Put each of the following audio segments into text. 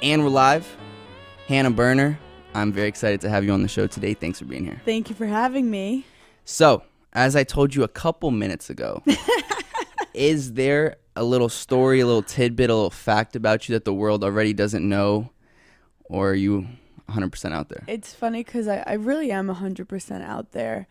And we're live. Hannah Berner, I'm very excited to have you on the show today. Thanks for being here. Thank you for having me. So, as I told you a couple minutes ago, is there a little story, a little tidbit, a little fact about you that the world already doesn't know? Or are you 100% out there? It's funny because I really am 100% out there.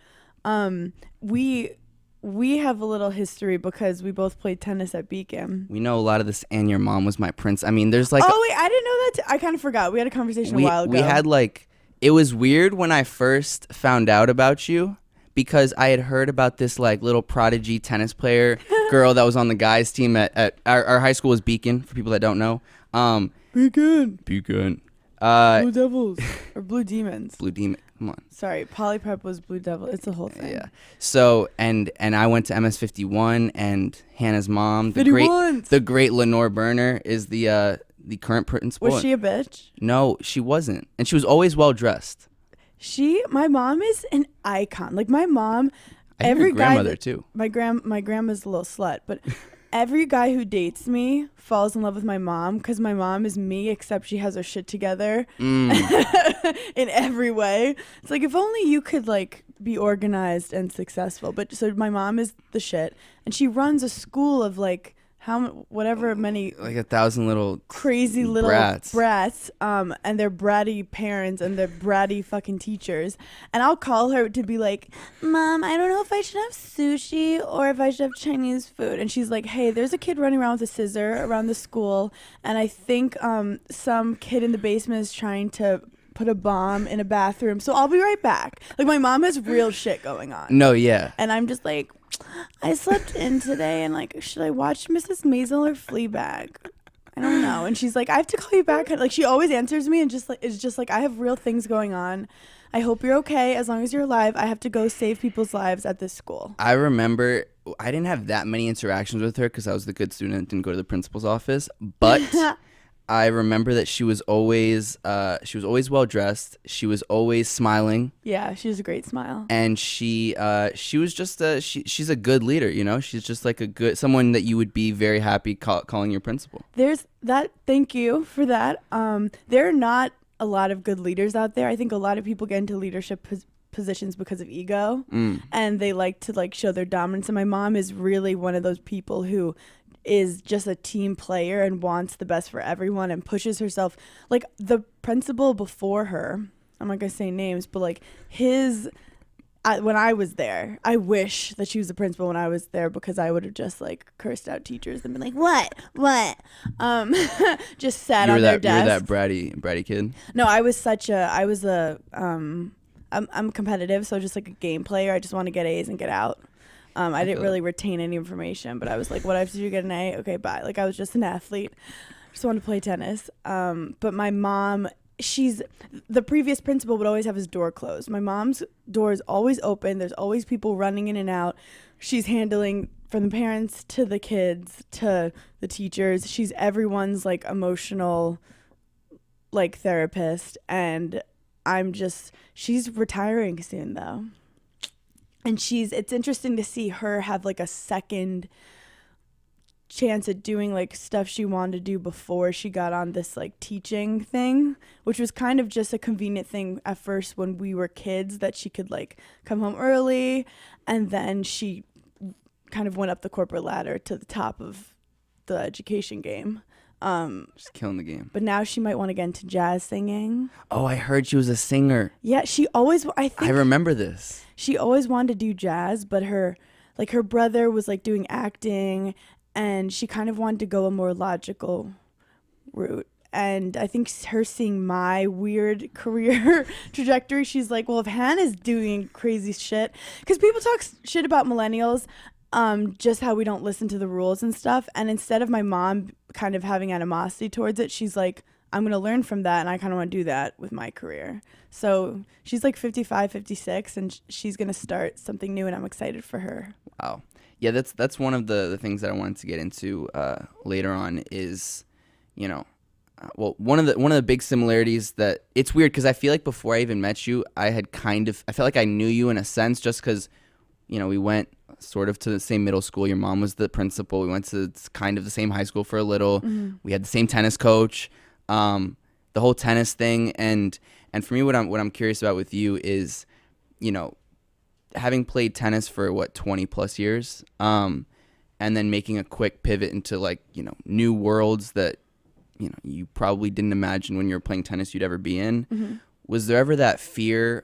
We have a little history because we both played tennis at Beacon. We know a lot of this, and your mom was my prince. I mean, there's like... Oh, wait, I didn't know that. I kind of forgot. We had a conversation a while ago. We had like... It was weird when I first found out about you because I had heard about this like little prodigy tennis player girl that was on the guys team at our high school was Beacon, for people that don't know. Beacon. Blue Devils. Or Blue Demons. Blue Demon. Come on. Sorry, Polyprep was Blue Devil. It's a whole thing. Yeah. So and I went to MS 51, and Hannah's mom, the great Lenore Berner, is the current principal. Was she a bitch? No, she wasn't, and she was always well dressed. My mom is an icon. Like my mom, Your grandmother too. My grandma's a little slut, but every guy who dates me falls in love with my mom because my mom is me, except she has her shit together in every way. It's like, if only you could like be organized and successful. But so my mom is the shit, and she runs a school of like many like 1,000 little crazy little brats, and they're bratty parents and they're bratty fucking teachers. And I'll call her to be like, Mom, I don't know if I should have sushi or if I should have Chinese food. And she's like, hey, there's a kid running around with a scissor around the school, and I think some kid in the basement is trying to put a bomb in a bathroom, so I'll be right back. Like, my mom has real shit going on. No, yeah. And I'm just like, I slept in today, and like, should I watch Mrs. Maisel or Fleabag? I don't know. And she's like, I have to call you back. Like, she always answers me, and it's just like, I have real things going on. I hope you're okay. As long as you're alive, I have to go save people's lives at this school. I remember I didn't have that many interactions with her because I was the good student and didn't go to the principal's office, but I remember that she was always well dressed. She was always smiling. Yeah, she has a great smile. And she was just she's a good leader, you know. She's just like someone that you would be very happy calling your principal. There's that. Thank you for that. There are not a lot of good leaders out there. I think a lot of people get into leadership positions because of ego, and they like to like show their dominance. And my mom is really one of those people who is just a team player and wants the best for everyone and pushes herself. Like the principal before her, I'm not gonna say names, but like when I was there, I wish that she was the principal when I was there, because I would have just like cursed out teachers and been like, what just sat on their desk. You were that bratty kid? No, I'm competitive, so just like a game player. I just want to get A's and get out. I didn't really retain any information, but I was like, what if you get an A? Okay, bye. Like, I was just an athlete. Just wanted to play tennis. But my mom, the previous principal would always have his door closed. My mom's door is always open. There's always people running in and out. She's handling from the parents to the kids to the teachers. She's everyone's like emotional like therapist. And she's retiring soon though. And it's interesting to see her have like a second chance at doing like stuff she wanted to do before she got on this like teaching thing, which was kind of just a convenient thing at first when we were kids, that she could like come home early, and then she kind of went up the corporate ladder to the top of the education game. Just killing the game. But now she might want to get into jazz singing. Oh, I heard she was a singer. Yeah, I remember this. She always wanted to do jazz, but her brother was like doing acting, and she kind of wanted to go a more logical route. And I think her seeing my weird career trajectory, she's like, well, if Hannah's doing crazy shit, because people talk shit about millennials, just how we don't listen to the rules and stuff. And instead of my mom kind of having animosity towards it, she's like, I'm going to learn from that, and I kind of want to do that with my career. So she's like 55, 56, and she's going to start something new, and I'm excited for her. Wow. Yeah, that's one of the things that I wanted to get into later on is, you know, one of the big similarities that it's weird because I feel like before I even met you, I felt like I knew you in a sense just because, you know, we went sort of to the same middle school. Your mom was the principal. We went to kind of the same high school for a little. Mm-hmm. We had the same tennis coach. the whole tennis thing, and for me, what I'm curious about with you is, you know, having played tennis for 20 plus years, and then making a quick pivot into like, you know, new worlds that, you know, you probably didn't imagine when you were playing tennis you'd ever be in. Mm-hmm. Was there ever that fear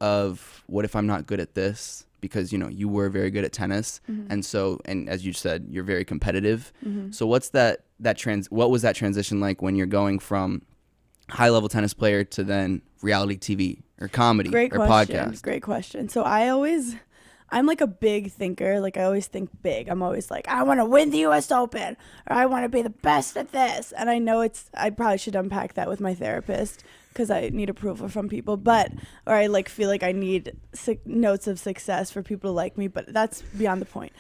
of what if I'm not good at this? Because, you know, you were very good at tennis, Mm-hmm. and as you said, you're very competitive. Mm-hmm. So what was that transition like when you're going from high level tennis player to then reality TV or comedy Great or question. podcast? Great question. So I'm like a big thinker. Like I always think big. I'm always like, I want to win the U.S. Open, or I want to be the best at this. And I know I probably should unpack that with my therapist because I need approval from people. Or I like feel like I need notes of success for people to like me. But that's beyond the point.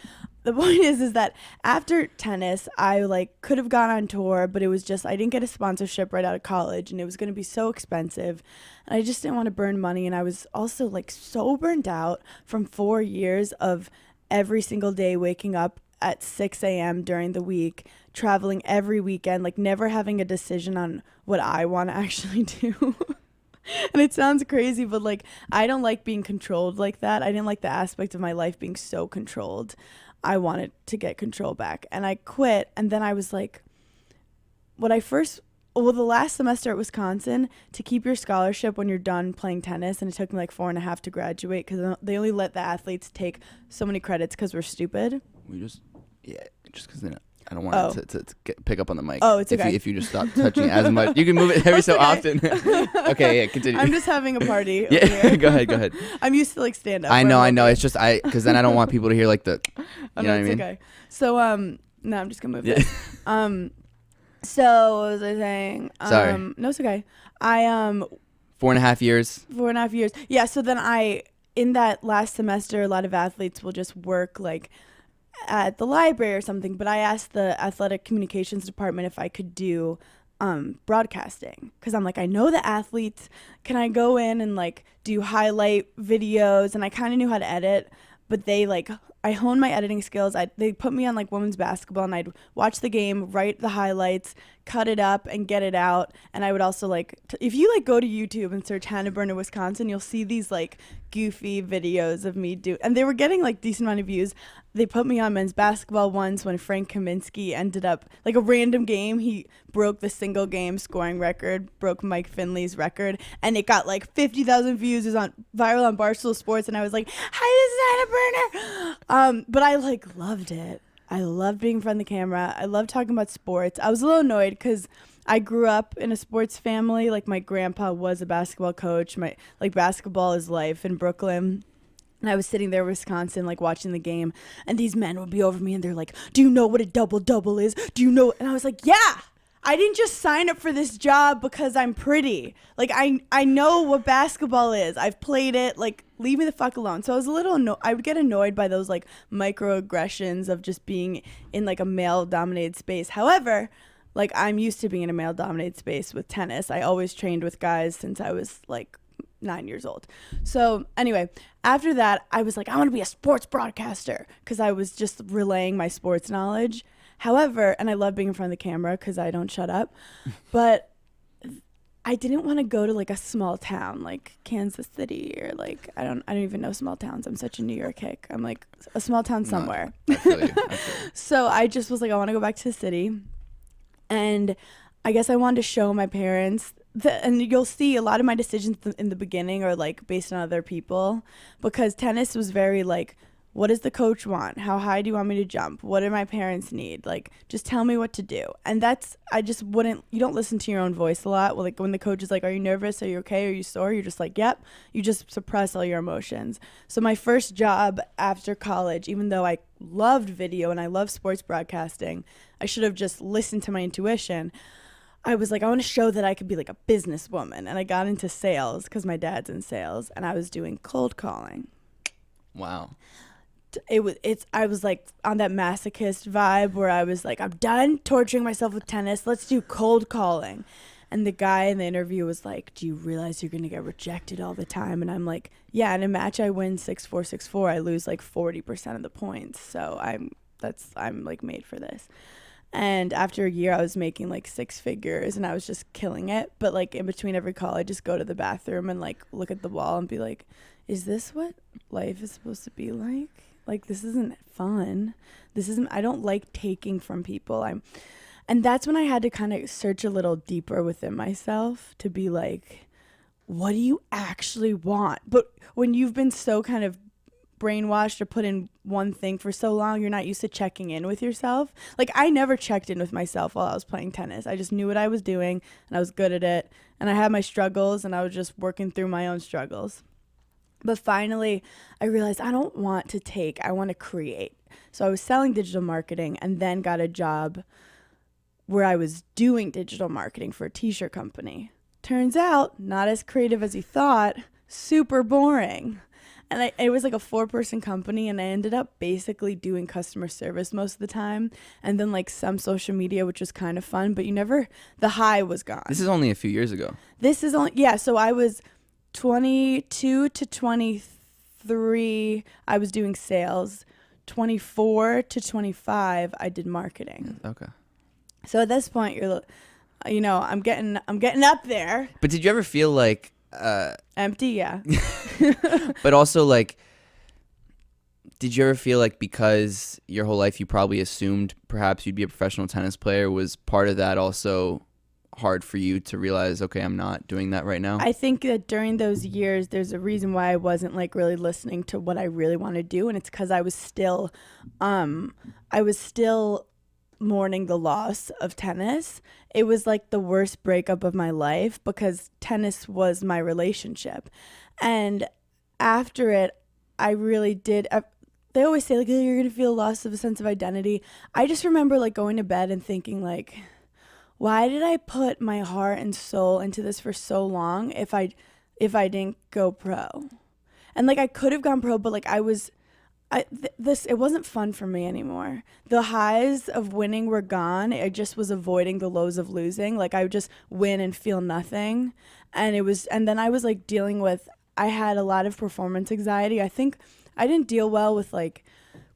The point is that after tennis, I like could have gone on tour, but it was just I didn't get a sponsorship right out of college, and it was going to be so expensive, and I just didn't want to burn money. And I was also like so burned out from 4 years of every single day waking up at 6 a.m. during the week, traveling every weekend, like never having a decision on what I want to actually do. And it sounds crazy, but like I don't like being controlled like that. I didn't like the aspect of my life being so controlled. I wanted to get control back, and I quit. And then I was like, the last semester at Wisconsin, to keep your scholarship when you're done playing tennis, and it took me like 4.5 to graduate because they only let the athletes take so many credits because we're stupid. Just because I don't want to pick up on the mic. Oh, it's okay. If you just stop touching it as much, you can move it every so often. Okay, yeah, continue. I'm just having a party. Yeah, go ahead. I'm used to like stand up. I know. It's just because then I don't want people to hear like the. You know what I mean? Okay. So no, I'm just gonna move it. So what was I saying? Sorry. No, it's okay. I 4.5 years. 4.5 years. Yeah. So then in that last semester, a lot of athletes will just work like at the library or something. But I asked the athletic communications department if I could do broadcasting, because I'm like, I know the athletes. Can I go in and like do highlight videos? And I kind of knew how to edit, but I honed my editing skills. They put me on like women's basketball, and I'd watch the game, write the highlights, cut it up, and get it out. And I would also like, if you like go to YouTube and search Hannah Berner, Wisconsin, you'll see these like goofy videos of me and they were getting like decent amount of views. They put me on men's basketball once when Frank Kaminsky ended up like a random game. He broke the single game scoring record, broke Mike Finley's record, and it got like 50,000 views. It was viral on Barstool Sports, and I was like, "Hi, this is Hannah Berner." But I like loved it. I loved being in front of the camera. I loved talking about sports. I was a little annoyed because I grew up in a sports family. Like my grandpa was a basketball coach. My like basketball is life in Brooklyn. And I was sitting there in Wisconsin, like watching the game, and these men would be over me, and they're like, "Do you know what a double-double is? Do you know?" And I was like, "Yeah, I didn't just sign up for this job because I'm pretty. Like, I know what basketball is. I've played it. Like, leave me the fuck alone." So I was a little I would get annoyed by those like microaggressions of just being in like a male-dominated space. However, like I'm used to being in a male-dominated space with tennis. I always trained with guys since I was like 9 years old. So anyway, after that, I was like, I want to be a sports broadcaster because I was just relaying my sports knowledge. However, and I love being in front of the camera because I don't shut up, but I didn't want to go to like a small town like Kansas City or like I don't even know small towns. I'm such a New York hick. I'm like a small town somewhere. I feel you. So I just was like, I want to go back to the city, and I guess I wanted to show my parents. And you'll see a lot of my decisions in the beginning are like based on other people, because tennis was very like, what does the coach want? How high do you want me to jump? What do my parents need? Like, just tell me what to do. And you don't listen to your own voice a lot. Well, like when the coach is like, are you nervous? Are you okay? Are you sore? You're just like, yep. You just suppress all your emotions. So my first job after college, even though I loved video and I love sports broadcasting, I should have just listened to my intuition. I was like, I want to show that I could be like a businesswoman. And I got into sales because my dad's in sales, and I was doing cold calling. Wow. I was like on that masochist vibe where I was like, I'm done torturing myself with tennis. Let's do cold calling. And the guy in the interview was like, do you realize you're going to get rejected all the time? And I'm like, yeah, in a match I win 6-4, 6-4. I lose like 40% of the points. So I'm like made for this. And after a year, I was making like 6 figures and I was just killing it. But like in between every call, I just go to the bathroom and like look at the wall and be like, is this what life is supposed to be like? Like, this isn't fun. I don't like taking from people. And that's when I had to kind of search a little deeper within myself to be like, what do you actually want? But when you've been so kind of brainwashed or put in one thing for so long, you're not used to checking in with yourself. Like, I never checked in with myself while I was playing tennis. I just knew what I was doing and I was good at it. And I had my struggles and I was just working through my own struggles. But finally, I realized I don't want to take, I want to create. So I was selling digital marketing and then got a job where I was doing digital marketing for a t-shirt company. Turns out, not as creative as you thought, super boring. And it was like a 4-person company, and I ended up basically doing customer service most of the time, and then like some social media, which was kind of fun, but the high was gone. This is only a few years ago. So I was 22 to 23, I was doing sales. 24 to 25, I did marketing. Okay. So at this point, I'm getting up there. But did you ever feel like Empty, yeah. but also like, did you ever feel like because your whole life you probably assumed perhaps you'd be a professional tennis player, was part of that also hard for you to realize, okay, I'm not doing that right now? I think that during those years, there's a reason why I wasn't like really listening to what I really want to do, and it's because I was still mourning the loss of tennis. It was like the worst breakup of my life because tennis was my relationship. And after it, I really did. They always say like, oh, you're going to feel loss of a sense of identity. I just remember like going to bed and thinking like, why did I put my heart and soul into this for so long if I didn't go pro? And like I could have gone pro, but like it wasn't fun for me anymore. The highs of winning were gone. I just was avoiding the lows of losing. Like I would just win and feel nothing. And then I was like dealing with, I had a lot of performance anxiety. I think I didn't deal well with like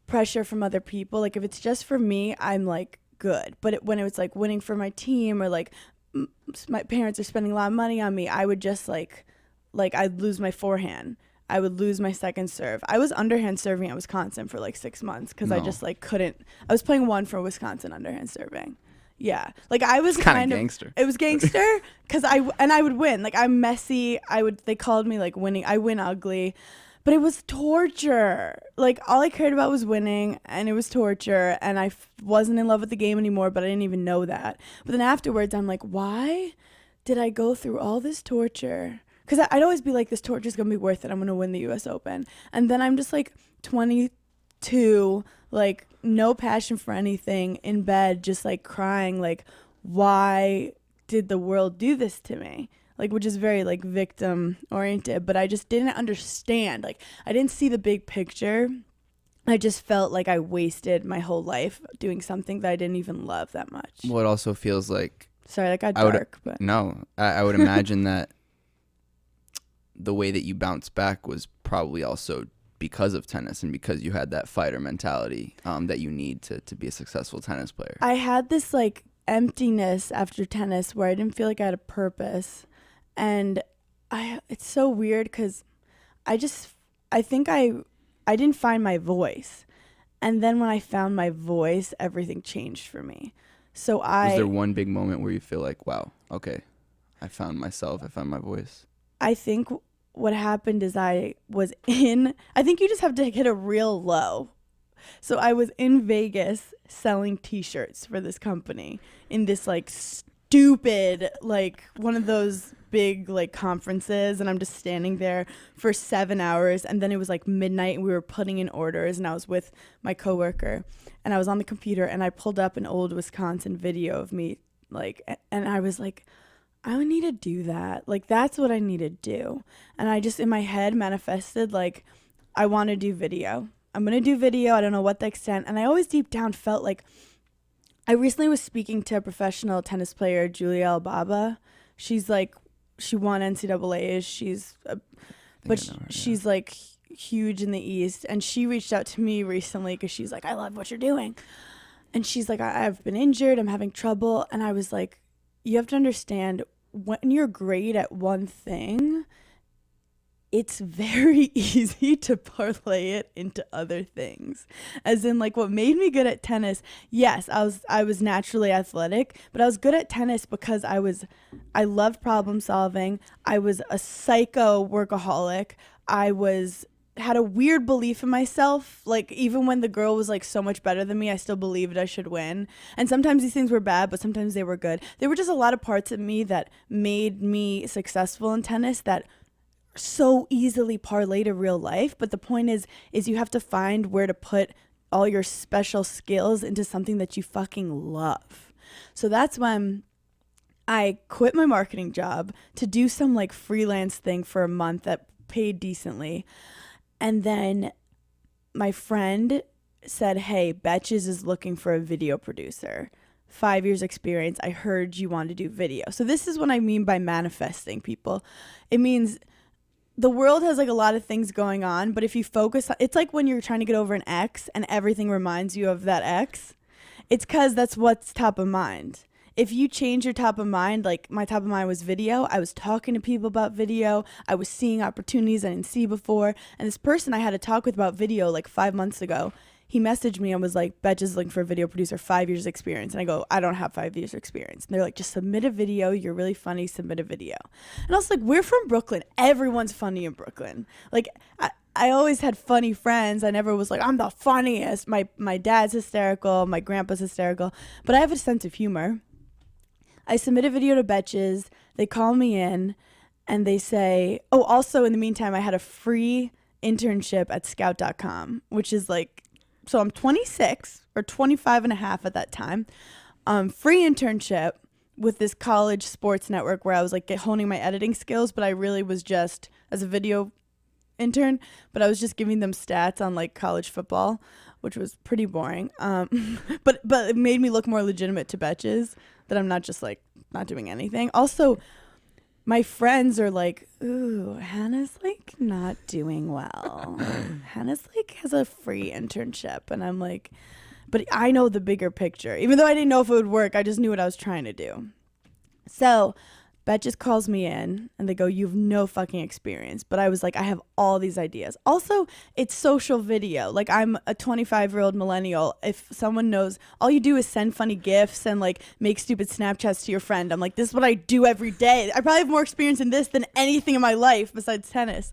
pressure from other people. Like if it's just for me, I'm like good. But when it was like winning for my team or like my parents are spending a lot of money on me, I would just like I'd lose my forehand. I would lose my second serve. I was underhand serving at Wisconsin for like 6 months because I just like couldn't. I was playing 1 for Wisconsin underhand serving. Yeah, like I was kind of gangster. It was gangster because I would win. Like I'm messy. They called me like winning. I win ugly, but it was torture. Like all I cared about was winning, and it was torture. And I wasn't in love with the game anymore, but I didn't even know that. But then afterwards, I'm like, why did I go through all this torture? Because I'd always be like, this torture's going to be worth it. I'm going to win the U.S. Open. And then I'm just like 22, like no passion for anything, in bed, just like crying, like, why did the world do this to me? Like, which is very like victim oriented, but I just didn't understand. Like, I didn't see the big picture. I just felt like I wasted my whole life doing something that I didn't even love that much. Well, it also feels like... Sorry, that got dark. But No, I would imagine that the way that you bounced back was probably also because of tennis and because you had that fighter mentality that you need to be a successful tennis player. I had this like emptiness after tennis where I didn't feel like I had a purpose. And it's so weird because I think I didn't find my voice. And then when I found my voice, everything changed for me. So Was there one big moment where you feel like, wow, okay, I found myself, I found my voice? I think what happened is I think you just have to hit a real low. So I was in Vegas selling t-shirts for this company in this like stupid, like one of those big like conferences, and I'm just standing there for 7 hours, and then it was like midnight and we were putting in orders, and I was with my coworker and I was on the computer and I pulled up an old Wisconsin video of me like, and I was like, I would need to do that. Like, that's what I need to do. And I just, in my head, manifested, like, I want to do video. I'm going to do video. I don't know what the extent. And I always deep down felt like, I recently was speaking to a professional tennis player, Julia Albaba. She's like, she won NCAAs. She's like huge in the East. And she reached out to me recently because she's like, I love what you're doing. And she's like, I've been injured. I'm having trouble. And I was like, you have to understand, when you're great at one thing, it's very easy to parlay it into other things. As in, like, what made me good at tennis, yes, I was naturally athletic, but I was good at tennis because I loved problem solving. I was a psycho workaholic. Had a weird belief in myself. Like, even when the girl was like so much better than me, I still believed I should win. And sometimes these things were bad, but sometimes they were good. There were just a lot of parts of me that made me successful in tennis that so easily parlay to real life. But the point is you have to find where to put all your special skills into something that you fucking love. So that's when I quit my marketing job to do some like freelance thing for a month that paid decently. And then my friend said, hey, Betches is looking for a video producer. 5 years experience. I heard you want to do video. So this is what I mean by manifesting, people. It means the world has like a lot of things going on, but if you focus, it's like when you're trying to get over an ex and everything reminds you of that ex. It's because that's what's top of mind. If you change your top of mind, like my top of mind was video, I was talking to people about video, I was seeing opportunities I didn't see before, and this person I had a talk with about video like 5 months ago, he messaged me and was like, Betch is looking for a video producer, 5 years experience. And I go, I don't have 5 years experience. And they're like, just submit a video, you're really funny, submit a video. And I was like, we're from Brooklyn, everyone's funny in Brooklyn. Like, I always had funny friends. I never was like, I'm the funniest. My dad's hysterical, my grandpa's hysterical, but I have a sense of humor. I submit a video to Betches. They call me in and they say, oh, also in the meantime, I had a free internship at scout.com, which is like, so I'm 26 or 25 and a half at that time. Free internship with this college sports network where I was like honing my editing skills, but I really was just as a video intern, but I was just giving them stats on like college football, which was pretty boring. But it made me look more legitimate to Betches, that I'm not just like not doing anything. Also, my friends are like, ooh, Hannah's like not doing well. Hannah's like has a free internship. And I'm like, but I know the bigger picture. Even though I didn't know if it would work, I just knew what I was trying to do. So Bet just calls me in and they go, you have no fucking experience. But I was like, I have all these ideas. Also, it's social video. Like, I'm a 25-year-old millennial. If someone knows, all you do is send funny GIFs and like make stupid Snapchats to your friend. I'm like, this is what I do every day. I probably have more experience in this than anything in my life besides tennis.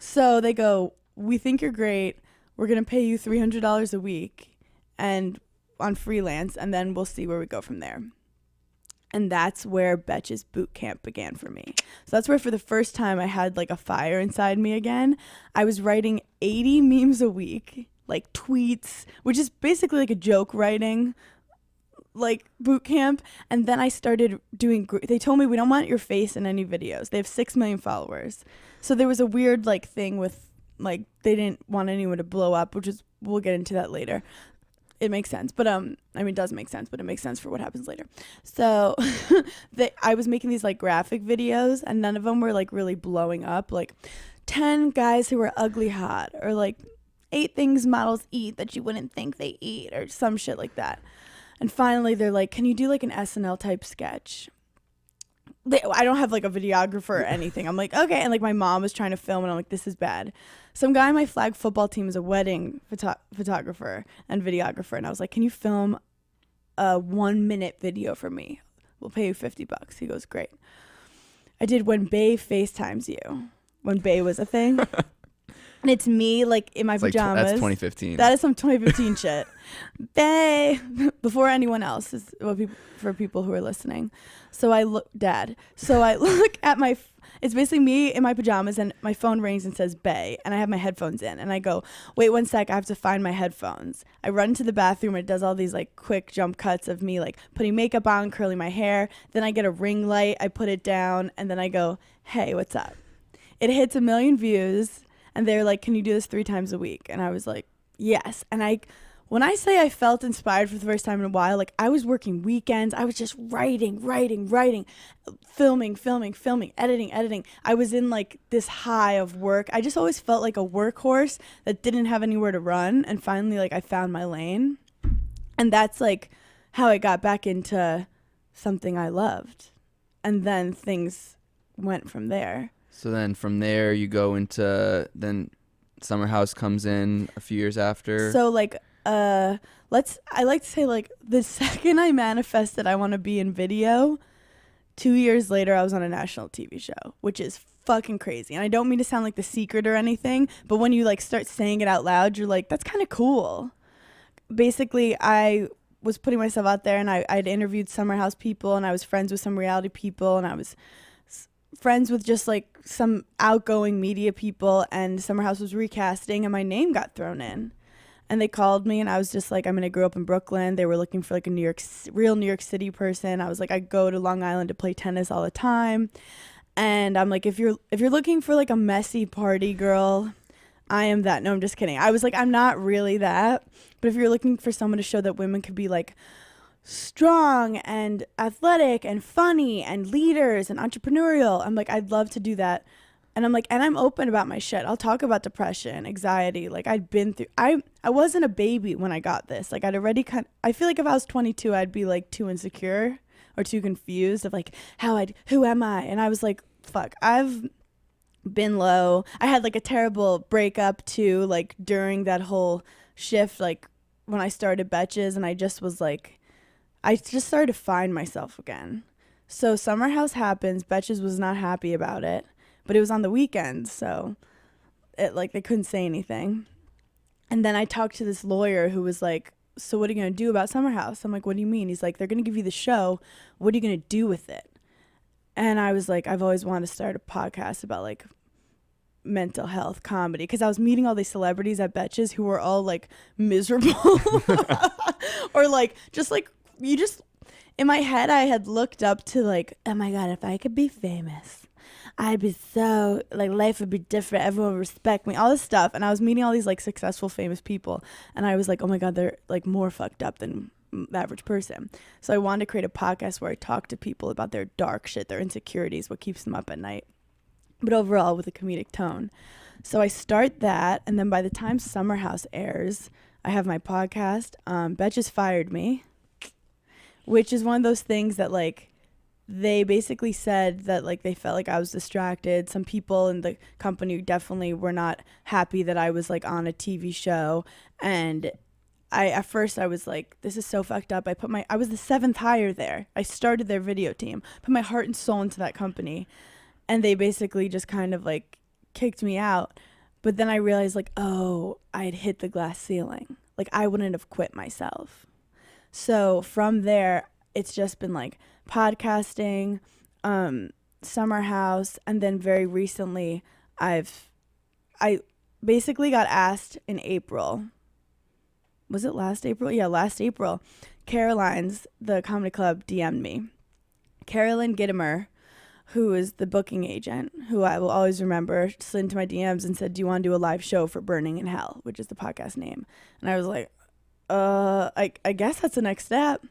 So they go, we think you're great. We're going to pay you $300 a week and on freelance, and then we'll see where we go from there. And that's where Betches boot camp began for me. So that's where for the first time I had like a fire inside me again. I was writing 80 memes a week, like tweets, which is basically like a joke writing, like boot camp. And then I started doing, they told me we don't want your face in any videos. They have 6 million followers. So there was a weird like thing with like, they didn't want anyone to blow up, which is, we'll get into that later. It makes sense, but I mean, it does make sense, but it makes sense for what happens later. So I was making these like graphic videos and none of them were like really blowing up, like 10 guys who are ugly hot, or like 8 things models eat that you wouldn't think they eat, or some shit like that. And finally they're like, can you do like an SNL type sketch? I don't have like a videographer or anything. I'm like, okay. And like my mom was trying to film and I'm like, this is bad. Some guy on my flag football team is a wedding photographer and videographer. And I was like, can you film a 1-minute video for me? We'll pay you $50. He goes, great. I did When Bae FaceTimes You, when Bae was a thing. And it's me like in my pajamas. That's 2015. That is some 2015 shit. Bae, before anyone else, is for people who are listening. So I look, Dad. So I look at it's basically me in my pajamas and my phone rings and says Bae, and I have my headphones in and I go, wait 1 sec, I have to find my headphones. I run to the bathroom and it does all these like quick jump cuts of me like putting makeup on, curling my hair. Then I get a ring light, I put it down, and then I go, hey, what's up? It hits 1 million views. And they're like, can you do this 3 times a week? And I was like, yes. And when I say I felt inspired for the first time in a while, like I was working weekends. I was just writing, filming, editing. I was in like this high of work. I just always felt like a workhorse that didn't have anywhere to run. And finally, like I found my lane. And that's like how I got back into something I loved. And then things went from there. So then from there you go into, then Summer House comes in a few years after. So like I like to say like the second I manifested I want to be in video, 2 years later I was on a national TV show, which is fucking crazy. And I don't mean to sound like The Secret or anything, but when you like start saying it out loud, you're like, that's kind of cool. Basically, I was putting myself out there, and I'd interviewed Summer House people, and I was friends with some reality people, and I was friends with just like some outgoing media people, and Summer House was recasting, and my name got thrown in. And they called me, and I was just like, I grew up in Brooklyn. They were looking for like a real New York City person. I was like, I go to Long Island to play tennis all the time. And I'm like, if you're looking for like a messy party girl, I am that. No, I'm just kidding. I was like, I'm not really that. But if you're looking for someone to show that women could be like strong and athletic and funny and leaders and entrepreneurial, I'm like, I'd love to do that. And I'm like, and I'm open about my shit. I'll talk about depression, anxiety. Like I'd been through, I wasn't a baby when I got this. Like I'd already I feel like if I was 22, I'd be like too insecure or too confused of like who am I? And I was like, fuck, I've been low. I had like a terrible breakup too, like during that whole shift, like when I started Betches, and I just was like, I just started to find myself again. So Summer House happens. Betches was not happy about it. But it was on the weekends, so it like they couldn't say anything. And then I talked to this lawyer who was like, so what are you going to do about Summer House? I'm like, what do you mean? He's like, they're going to give you the show. What are you going to do with it? And I was like, I've always wanted to start a podcast about like mental health comedy, because I was meeting all these celebrities at Betches who were all like miserable or like just like you just in my head I had looked up to like, oh my God, if I could be famous, I'd be so, like, life would be different. Everyone would respect me, all this stuff. And I was meeting all these, like, successful, famous people. And I was like, oh, my God, they're, like, more fucked up than the average person. So I wanted to create a podcast where I talk to people about their dark shit, their insecurities, what keeps them up at night. But overall, with a comedic tone. So I start that. And then by the time Summer House airs, I have my podcast. Betches fired me, which is one of those things that, like, they basically said that like they felt like I was distracted. Some people in the company definitely were not happy that I was like on a TV show. And at first I was like, this is so fucked up. I was the 7th hire there. I started their video team, put my heart and soul into that company. And they basically just kind of like kicked me out. But then I realized like, oh, I'd hit the glass ceiling. Like I wouldn't have quit myself. So from there, it's just been like podcasting, Summer House, and then very recently I basically got asked in April. Was it last April? Yeah, last April. Caroline's, the comedy club, DM'd me. Carolyn Gittimer, who is the booking agent, who I will always remember, slid into my DMs and said, do you want to do a live show for Berning in Hell, which is the podcast name? And I was like, I guess that's the next step.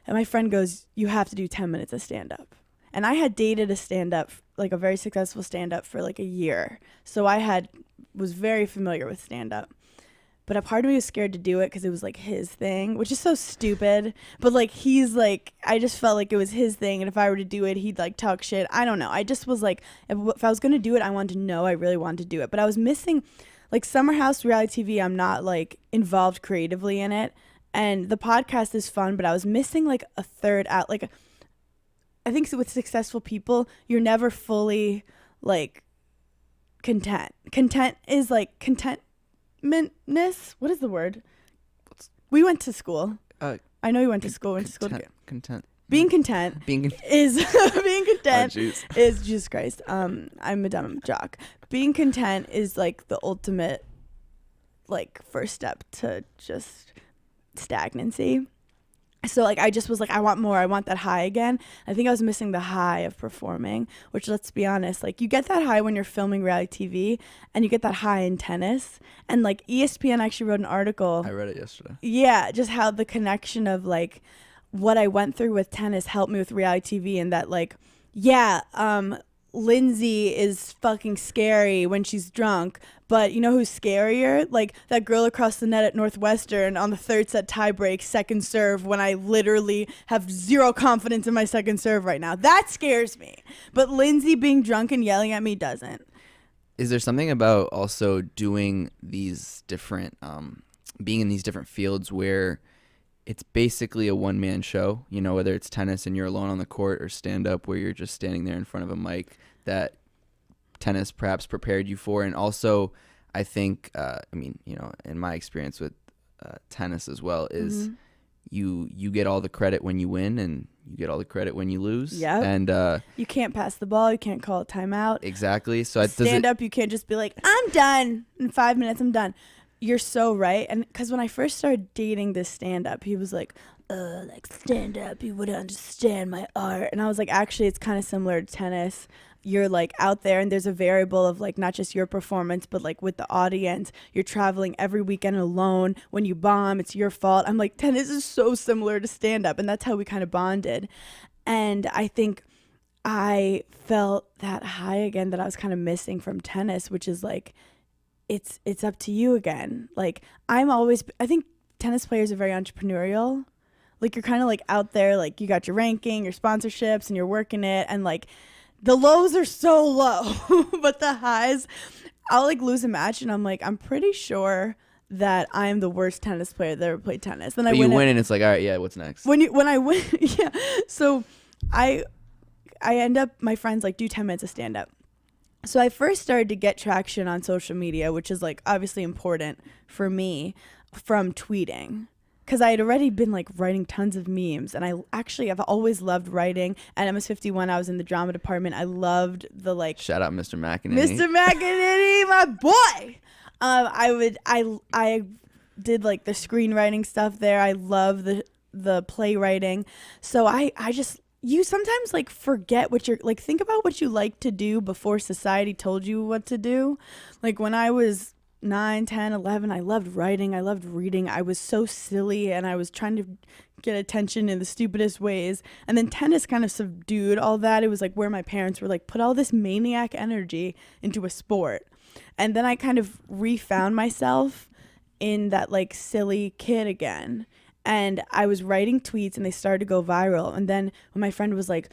And my friend goes, you have to do 10 minutes of stand-up. And I had dated a stand-up, like a very successful stand-up for like a year. So was very familiar with stand-up. But a part of me was scared to do it because it was like his thing, which is so stupid. But like he's like, I just felt like it was his thing. And if I were to do it, he'd like talk shit. I don't know. I just was like, if I was going to do it, I wanted to know I really wanted to do it. But I was missing, like Summer House reality TV, I'm not like involved creatively in it. And the podcast is fun, but I was missing like a third out. Like, I think with successful people, you're never fully like content. Content is like contentness. What is the word? We went to school. I know you went to school. Content. Being content is being content is Jesus Christ. I'm a dumb jock. Being content is like the ultimate like first step to just stagnancy. So like I just was like, I want more. I want that high again. I think I was missing the high of performing, which, let's be honest, like you get that high when you're filming reality TV, and you get that high in tennis. And like ESPN actually wrote an article. I read it yesterday. Yeah, just how the connection of like what I went through with tennis helped me with reality TV, and that like Lindsay is fucking scary when she's drunk, but you know who's scarier? Like that girl across the net at Northwestern on the third set tiebreak, second serve, when I literally have zero confidence in my second serve right now. That scares me. But Lindsay being drunk and yelling at me doesn't. Is there something about also doing these different, being in these different fields where it's basically a one-man show, you know, whether it's tennis and you're alone on the court or stand-up where you're just standing there in front of a mic, that tennis perhaps prepared you for? And also, I think, I mean, you know, in my experience with tennis as well, is you get all the credit when you win and you get all the credit when you lose. Yeah. And you can't pass the ball. You can't call a timeout. exactly. So stand-up, you can't just be like, I'm done. In 5 minutes, I'm done. You're so right. And because when I first started dating this stand-up, he was like stand-up, you wouldn't understand my art. And I was like, actually, it's kind of similar to tennis. You're like out there and there's a variable of like not just your performance, but like with the audience. You're traveling every weekend alone. When you bomb, it's your fault. I'm like, tennis is so similar to stand-up. And that's how we kind of bonded. And I think I felt that high again that I was kind of missing from tennis, which is like, it's up to you again. Like I think tennis players are very entrepreneurial. Like you're kind of like out there, like you got your ranking, your sponsorships, and you're working it. And like the lows are so low, but the highs, I'll like lose a match and I'm like, I'm pretty sure that I'm the worst tennis player that ever played tennis. Then you win and it's like, all right, yeah, what's next? When I win, yeah. So I end up, my friends like do 10 minutes of stand up. So I first started to get traction on social media, which is like obviously important for me, from tweeting. Because I had already been like writing tons of memes. And I've always loved writing. At MS51, I was in the drama department. I loved the like. Shout out Mr. McEnany. Mr. McEnany, my boy. I did like the screenwriting stuff there. I love the playwriting. So I just. You sometimes like forget what you're like, think about what you like to do before society told you what to do. Like when I was 9, 10, 11, I loved writing. I loved reading. I was so silly and I was trying to get attention in the stupidest ways. And then tennis kind of subdued all that. It was like where my parents were like, put all this maniac energy into a sport. And then I kind of refound myself in that like silly kid again. And I was writing tweets and they started to go viral. And then when my friend was like,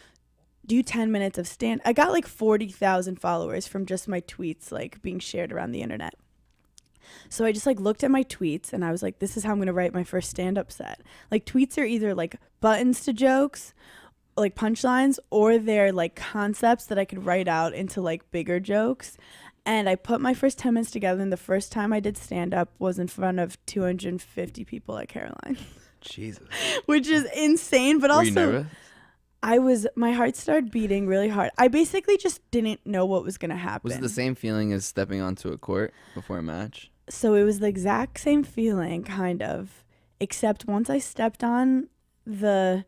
do 10 minutes of stand, I got like 40,000 followers from just my tweets like being shared around the internet. So I just like looked at my tweets and I was like, this is how I'm going to write my first stand-up set. Like tweets are either like buttons to jokes, like punchlines, or they're like concepts that I could write out into like bigger jokes. And I put my first 10 minutes together, and the first time I did stand-up was in front of 250 people at Caroline. Jesus. Which is insane, but Were also you nervous? My heart started beating really hard. I basically just didn't know what was going to happen. Was it the same feeling as stepping onto a court before a match? So it was the exact same feeling, kind of, except once I stepped on onto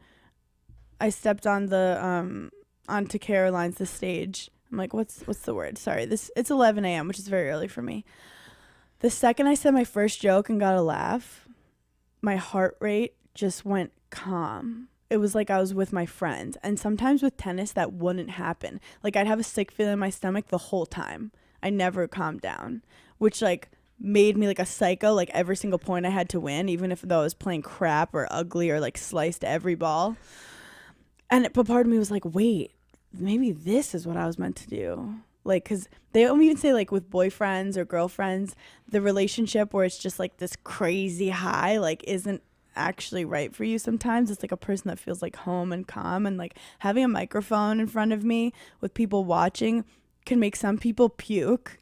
Caroline's, the stage. I'm like, what's the word? Sorry, it's 11 a.m., which is very early for me. The second I said my first joke and got a laugh, my heart rate just went calm. It was like I was with my friends. And sometimes with tennis, that wouldn't happen. Like I'd have a sick feeling in my stomach the whole time. I never calmed down, which like made me like a psycho. Like every single point I had to win, even if though I was playing crap or ugly or like sliced every ball. But part of me was like, wait, maybe this is what I was meant to do. Like, because they don't even say like with boyfriends or girlfriends, the relationship where it's just like this crazy high, like isn't actually right for you sometimes. It's like a person that feels like home and calm, and like having a microphone in front of me with people watching can make some people puke.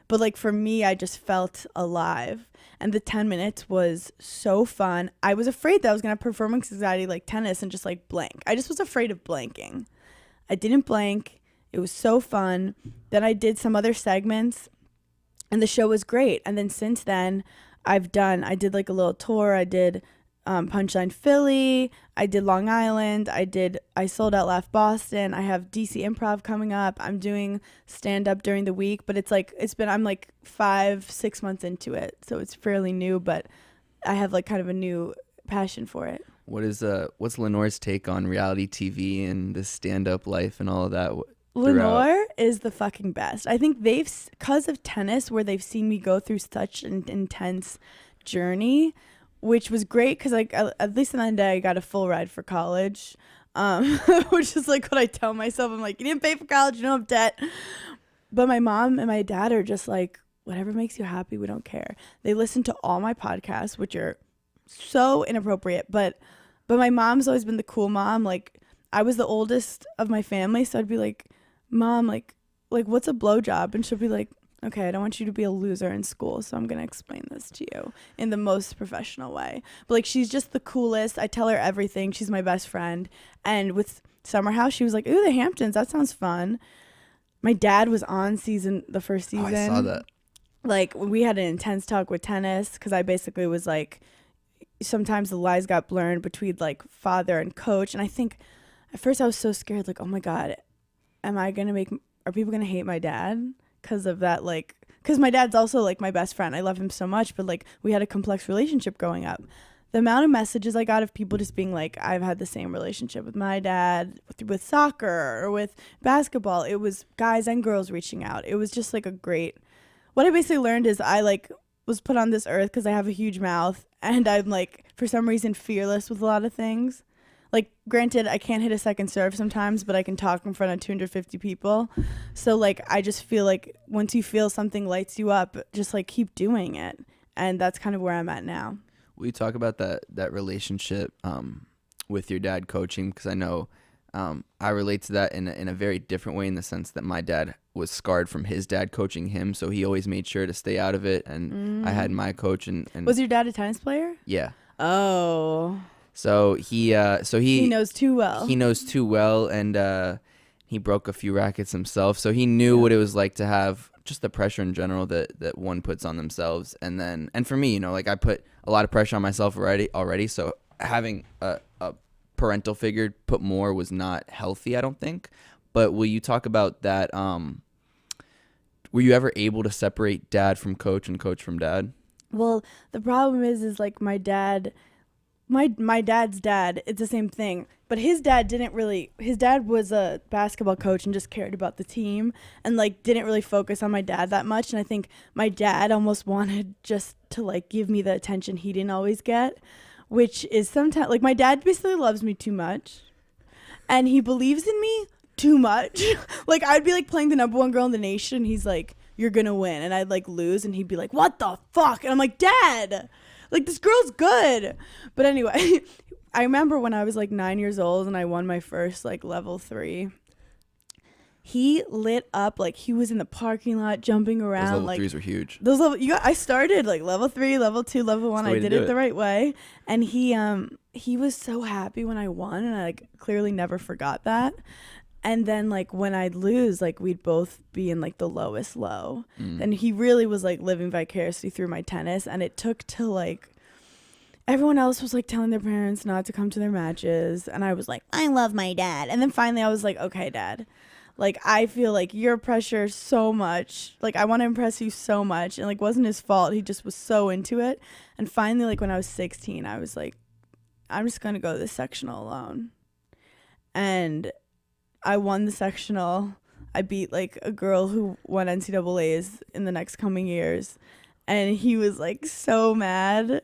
But like for me, I just felt alive. And the 10 minutes was so fun. I was afraid that I was going to have performance anxiety like tennis and just like blank. I just was afraid of blanking. I didn't blank. It was so fun. Then I did some other segments and the show was great. And then since then I did like a little tour. I did Punchline Philly. I did Long Island. I sold out Laugh Boston. I have DC Improv coming up. I'm doing stand up during the week, but I'm like 5-6 months into it. So it's fairly new, but I have like kind of a new passion for it. What's Lenore's take on reality TV and the stand up life and all of that? throughout. Lenore is the fucking best. I think because of tennis, where they've seen me go through such an intense journey, which was great because like at least in the end I got a full ride for college, which is like what I tell myself. I'm like, you didn't pay for college, you don't have debt. But my mom and my dad are just like, whatever makes you happy, we don't care. They listen to all my podcasts, which are so inappropriate, but my mom's always been the cool mom. Like I was the oldest of my family, so I'd be like, Mom, like what's a blowjob? And she'll be like, okay, I don't want you to be a loser in school, so I'm gonna explain this to you in the most professional way. But like she's just the coolest. I tell her everything. She's my best friend. And with Summer House, she was like, ooh, the Hamptons, that sounds fun. My dad was on the first season. Oh, I saw that. Like we had an intense talk with tennis because I basically was like, sometimes the lines got blurred between like father and coach. And I think at first I was so scared, like, oh my God, are people gonna hate my dad because of that? Like, because my dad's also like my best friend. I love him so much, but like we had a complex relationship growing up. The amount of messages I got of people just being like, I've had the same relationship with my dad with soccer or with basketball. It was guys and girls reaching out. It was just like what I basically learned is I like was put on this earth because I have a huge mouth and I'm like, for some reason, fearless with a lot of things. Like, granted, I can't hit a second serve sometimes, but I can talk in front of 250 people. So like, I just feel like once you feel something lights you up, just like keep doing it. And that's kind of where I'm at now. Will you talk about that relationship with your dad coaching? Because I know I relate to that in a very different way, in the sense that my dad was scarred from his dad coaching him, so he always made sure to stay out of it. And I had my coach, and Was your dad a tennis player? yeah. Oh. So he knows too well. He knows too well, and he broke a few rackets himself, so he knew what it was like to have just the pressure in general that one puts on themselves. And for me, you know, like I put a lot of pressure on myself already, so having a parental figure put more was not healthy, I don't think. But will you talk about that? Were you ever able to separate dad from coach and coach from dad? Well, the problem is like my dad, my dad's dad, it's the same thing. But his dad was a basketball coach and just cared about the team and like didn't really focus on my dad that much. And I think my dad almost wanted just to like give me the attention he didn't always get, which is sometimes like my dad basically loves me too much and he believes in me too much. Like I'd be like playing the number one girl in the nation and he's like, you're gonna win, and I'd like lose and he'd be like, what the fuck? And I'm like, Dad, like this girl's good. But anyway, I remember when I was like 9 years old and I won my first like level 3. He lit up, like he was in the parking lot jumping around. Those level like 3s were huge. I started like level 3, level 2, level 1. I did it the right way. And he was so happy when I won, and I like clearly never forgot that. And then like when I'd lose, like we'd both be in like the lowest low. And he really was like living vicariously through my tennis. And it took till like everyone else was like telling their parents not to come to their matches. And I was like, I love my dad. And then finally I was like, okay, Dad, like I feel like your pressure so much. Like I want to impress you so much. And like wasn't his fault. He just was so into it. And finally, like when I was 16, I was like, I'm just going to go to this sectional alone. And I won the sectional. I beat like a girl who won NCAAs in the next coming years. And he was like so mad.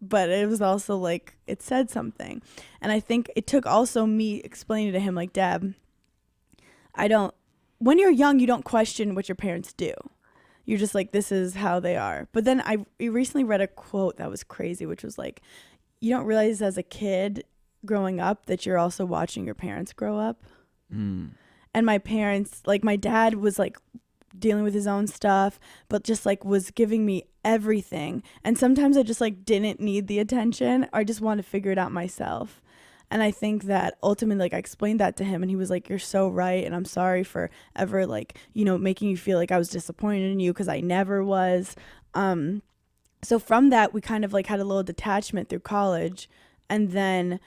But it was also like, it said something. And I think it took also me explaining to him like, Dad, when you're young, you don't question what your parents do. You're just like, this is how they are. But then I recently read a quote that was crazy, which was like, you don't realize as a kid growing up that you're also watching your parents grow up. And my parents, like my dad was like dealing with his own stuff, but just like was giving me everything. And sometimes I just like didn't need the attention. I just wanted to figure it out myself. And I think that ultimately, like I explained that to him and he was like, you're so right. And I'm sorry for ever like, you know, making you feel like I was disappointed in you, because I never was. So from that, we kind of like had a little detachment through college. And then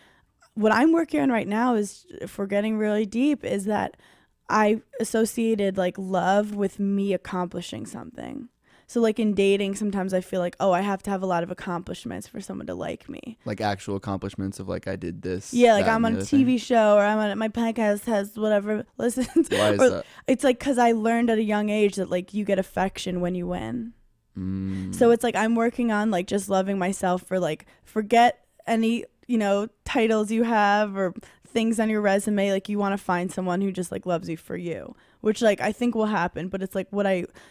what I'm working on right now is, if we're getting really deep, is that I associated like love with me accomplishing something. So like in dating, sometimes I feel like, oh, I have to have a lot of accomplishments for someone to like me. Like actual accomplishments of like I did this. Yeah, like that, I'm and on a the other TV thing. show, or I'm on my podcast has whatever listens. Why is Or that? it's like because I learned at a young age that like you get affection when you win. Mm. So it's like I'm working on like just loving myself for like forget any, titles you have or things on your resume. Like you want to find someone who just like loves you for you, which like I think will happen. But it's like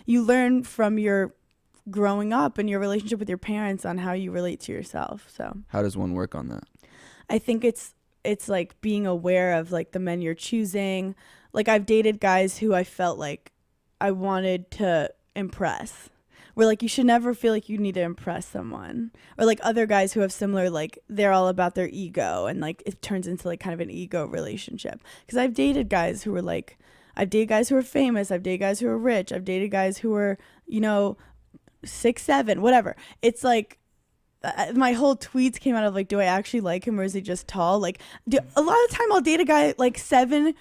you learn from your growing up and your relationship with your parents on how you relate to yourself. So How does one work on that? I think it's like being aware of like the men you're choosing. Like I've dated guys who I felt like I wanted to impress. Where like you should never feel like you need to impress someone. Or like other guys who have similar, like they're all about their ego and like it turns into like kind of an ego relationship. Because I've dated guys who were like, I've dated guys who are famous, I've dated guys who are rich, I've dated guys who are, 6'7", whatever. It's like my whole tweets came out of like, do I actually like him or is he just tall? Like a lot of the time I'll date a guy like 7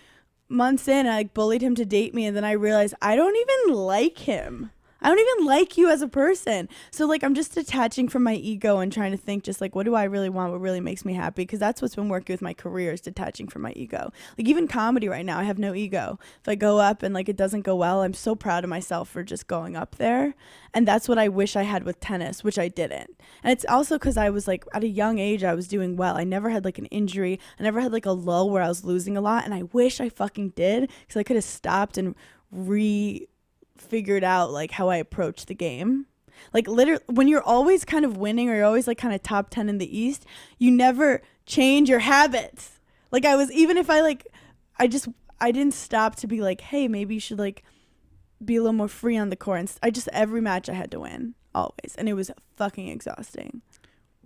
months in and I like bullied him to date me and then I realized I don't even like him. I don't even like you as a person. So like I'm just detaching from my ego and trying to think just like what do I really want, what really makes me happy, because that's what's been working with my career is detaching from my ego. Like even comedy right now, I have no ego. If I go up and like it doesn't go well, I'm so proud of myself for just going up there. And that's what I wish I had with tennis, which I didn't. And it's also because I was like at a young age I was doing well. I never had like an injury. I never had like a lull where I was losing a lot, and I wish I fucking did, because I could have stopped and figured out like how I approach the game. Like literally when you're always kind of winning or you're always like kind of top 10 in the East, you never change your habits. Like I was, even if I like, I didn't stop to be like, hey, maybe you should like be a little more free on the court. And every match I had to win always. And it was fucking exhausting.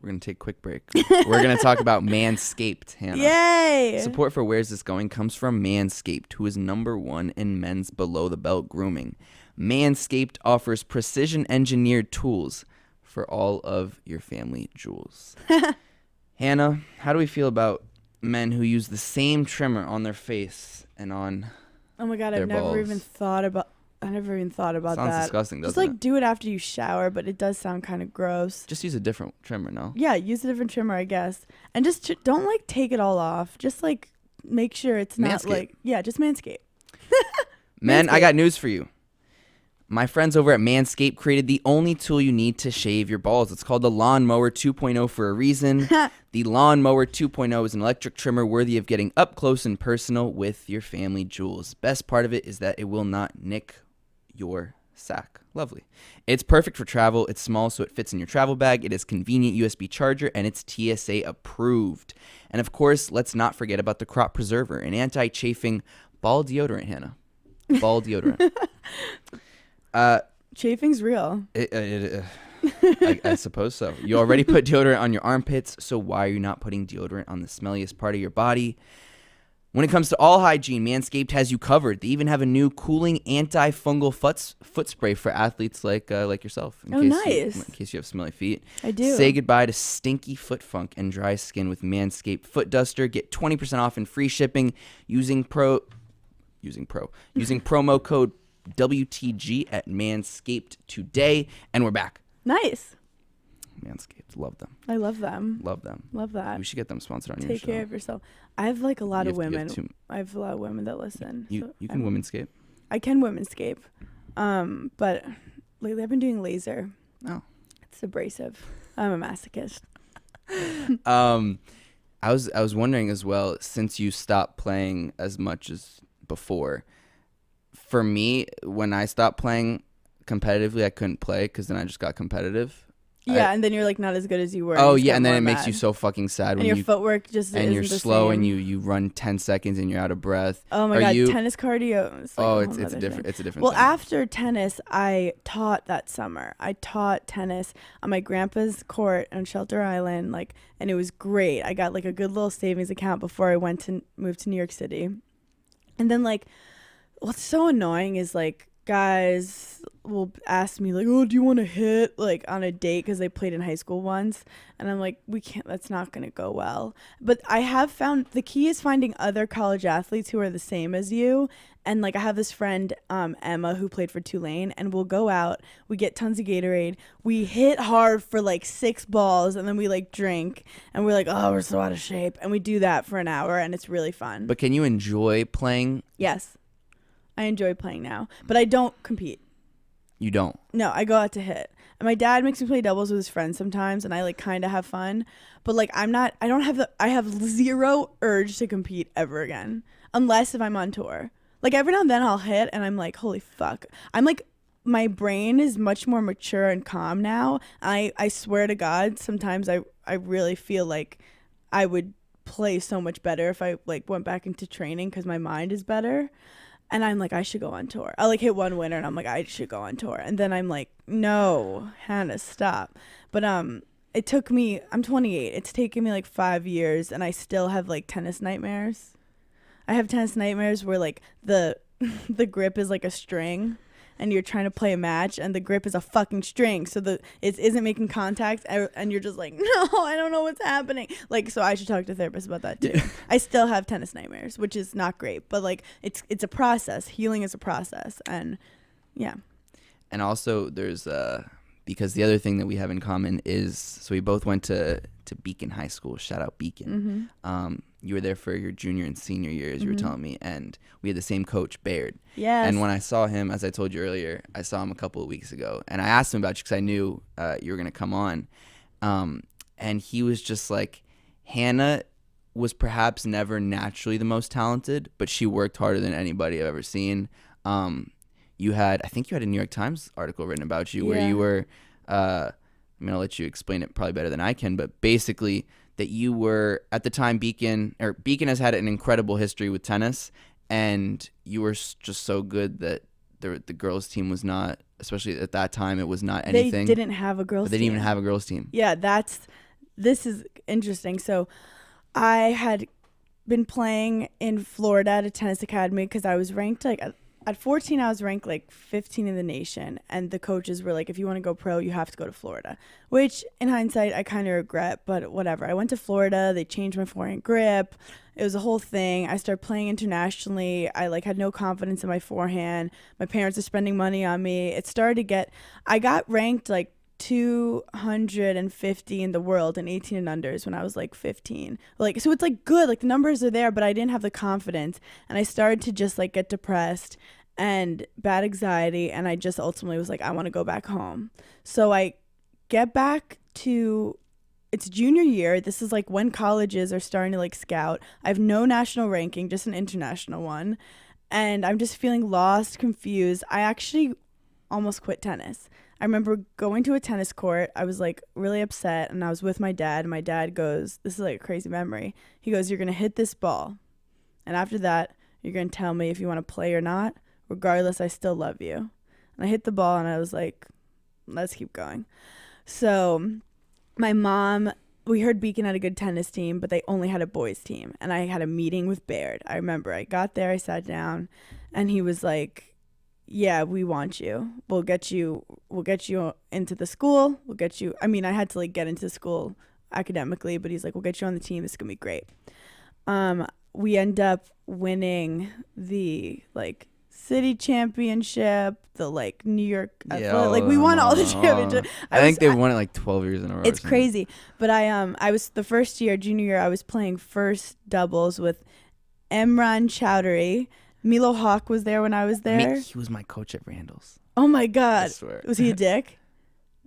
We're going to take a quick break. We're going to talk about Manscaped, Hannah. Yay! Support for Where's This Going comes from Manscaped, who is #1 in men's below-the-belt grooming. Manscaped offers precision-engineered tools for all of your family jewels. Hannah, how do we feel about men who use the same trimmer on their face and on Oh my God, their I never balls? even thought about Sounds that. disgusting, doesn't Just like it? do it after you shower, but it does sound kind of gross. Just use a different trimmer, no? Yeah, use a different trimmer, I guess. And just don't like take it all off. Just like make sure it's not Manscaped. like, yeah, just Manscaped. Men, I Manscaped. got news for you. My friends over at Manscaped created the only tool you need to shave your balls. It's called the Lawnmower 2.0 for a reason. The Lawnmower 2.0 is an electric trimmer worthy of getting up close and personal with your family jewels. Best part of it is that it will not nick your sack. Lovely. It's perfect for travel. It's small, so it fits in your travel bag. It has convenient USB charger, and it's TSA approved. And of course, let's not forget about the Crop Preserver, an anti-chafing ball deodorant, Hannah. Ball deodorant. Chafing's real. I suppose so. You already put deodorant on your armpits, so why are you not putting deodorant on the smelliest part of your body? When it comes to all hygiene, Manscaped has you covered. They even have a new cooling antifungal foot spray for athletes like yourself. Nice. In case you have smelly feet. I do. Say goodbye to stinky foot funk and dry skin with Manscaped Foot Duster. Get 20% off and free shipping using promo code WTG at Manscaped today. And we're back. Nice. Manscaped. Love them. I love them. Love them. Love that. We should get them sponsored on your Take show. care of yourself. I have like a lot of You have women. I have a lot of women that listen. You can Womenscape. I can Womenscape. But lately I've been doing laser. Oh. It's abrasive. I'm a masochist. I was wondering as well, since you stopped playing as much as before. For me, when I stopped playing competitively, I couldn't play because then I just got competitive. Yeah, and then you're like not as good as you were. Oh you just yeah, get and then more it makes mad. you so fucking sad And when your you footwork just and isn't you're the slow same. and you run 10 seconds and you're out of breath. Oh my Are God, you- tennis cardio. Is like a whole it's a nother different thing. it's a different Well, thing. after tennis, I taught that summer. I taught tennis on my grandpa's court on Shelter Island, and it was great. I got like a good little savings account before I move to New York City. And then what's so annoying is guys will ask me like, oh, do you want to hit, like, on a date, because they played in high school once, and I'm like, we can't, that's not going to go well. But I have found the key is finding other college athletes who are the same as you. And like I have this friend, Emma, who played for Tulane, and we'll go out, we get tons of Gatorade, we hit hard for like 6 balls, and then we like drink, and we're like, oh, we're so out of shape, and we do that for an hour, and it's really fun. But can you enjoy playing? Yes, I enjoy playing now, but I don't compete. You don't? No, I go out to hit. And my dad makes me play doubles with his friends sometimes, and I like kind of have fun. But like I have zero urge to compete ever again, unless if I'm on tour. Like every now and then I'll hit, and I'm like, holy fuck. I'm like, my brain is much more mature and calm now. I swear to God, sometimes I really feel like I would play so much better if I like went back into training, because my mind is better. And I'm like, I should go on tour. I like hit one winner, and I'm like, I should go on tour. And then I'm like, no, Hannah, stop. But it took me, I'm 28. It's taken me like 5 years, and I still have like tennis nightmares. I have tennis nightmares where like the grip is like a string, and you're trying to play a match, and the grip is a fucking string, so it isn't making contact, and you're just like, no, I don't know what's happening. Like, so I should talk to a therapist about that too. Yeah. I still have tennis nightmares, which is not great, but like it's a process. Healing is a process, and yeah. And also there's because the other thing that we have in common is, so we both went to Beacon High School. Shout out Beacon. Mm-hmm. You were there for your junior and senior years, you were telling me, and we had the same coach, Baird. Yes. And when I saw him, as I told you earlier, I saw him a couple of weeks ago, and I asked him about you because I knew you were going to come on. And he was just like, Hannah was perhaps never naturally the most talented, but she worked harder than anybody I've ever seen. I think you had a New York Times article written about you where you were, I'll let you explain it probably better than I can, but basically that you were, at the time, Beacon has had an incredible history with tennis, and you were just so good that the girls' team was not, especially at that time, it was not anything. They didn't have a girls' team. They didn't even have a girls' team. Yeah, this is interesting. So I had been playing in Florida at a tennis academy because I was ranked like at 14, I was ranked like 15 in the nation, and the coaches were like, if you want to go pro, you have to go to Florida, which in hindsight I kind of regret, but whatever. I went to Florida, they changed my forehand grip, it was a whole thing. I started playing internationally. I like had no confidence in my forehand. My parents are spending money on me. I got ranked like 250 in the world in 18 and unders when I was like 15. Like, so it's like good, like the numbers are there, but I didn't have the confidence, and I started to just like get depressed and bad anxiety, and I just ultimately was like, I want to go back home. So I get back to, it's junior year. This is like when colleges are starting to like scout. I have no national ranking, just an international one, and I'm just feeling lost, confused. I actually almost quit tennis. I remember going to a tennis court. I was like really upset, and I was with my dad, and my dad goes, this is like a crazy memory. He goes, you're going to hit this ball, and after that, you're going to tell me if you want to play or not. Regardless, I still love you. And I hit the ball, and I was like, let's keep going. So my mom, we heard Beacon had a good tennis team, but they only had a boys team, and I had a meeting with Baird. I remember I got there, I sat down, and he was like, yeah, we want you. We'll get you into the school. I had to like get into school academically, but he's like, we'll get you on the team. This is going to be great. We end up winning the like city championship, the like New York, we won all the championships. I think they've won it like 12 years in a row. It's crazy. But I was the first year, junior year, I was playing first doubles with Emran Chowdhury. Milo Hawk was there when I was there. He was my coach at Randall's. Oh my God. I swear. Was he a dick?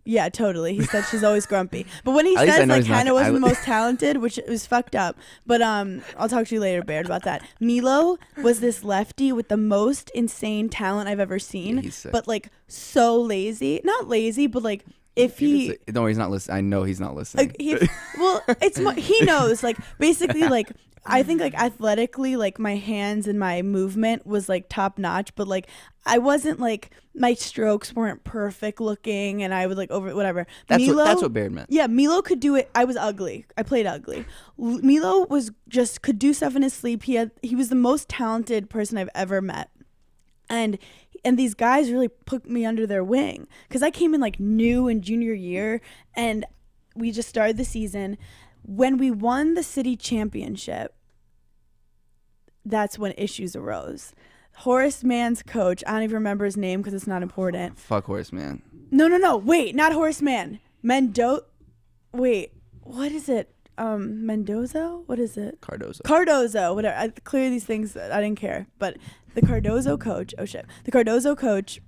Yeah, totally. He said she's always grumpy. But when he says like Hannah wasn't the most talented, which was fucked up. But I'll talk to you later, Baird, about that. Milo was this lefty with the most insane talent I've ever seen. Yeah, he's sick. But like so lazy. Not lazy, but like if he... No, he's not listening. I know he's not listening. He knows. Like basically like... I think like athletically, like my hands and my movement was like top notch, but like I wasn't like, my strokes weren't perfect looking, and I would like over whatever. That's what Baird meant. Yeah, Milo could do it. I was ugly. I played ugly. Milo could do stuff in his sleep. He was the most talented person I've ever met. And And these guys really put me under their wing because I came in like new in junior year, and we just started the season. When we won the city championship, that's when issues arose. Horace Mann's coach, I don't even remember his name because it's not important. Fuck Horace Mann. No. Wait, not Horace Mann. Wait, what is it? Mendoza? What is it? Cardozo. Whatever. I clear these things. I didn't care. But the Cardozo coach, the Cardozo coach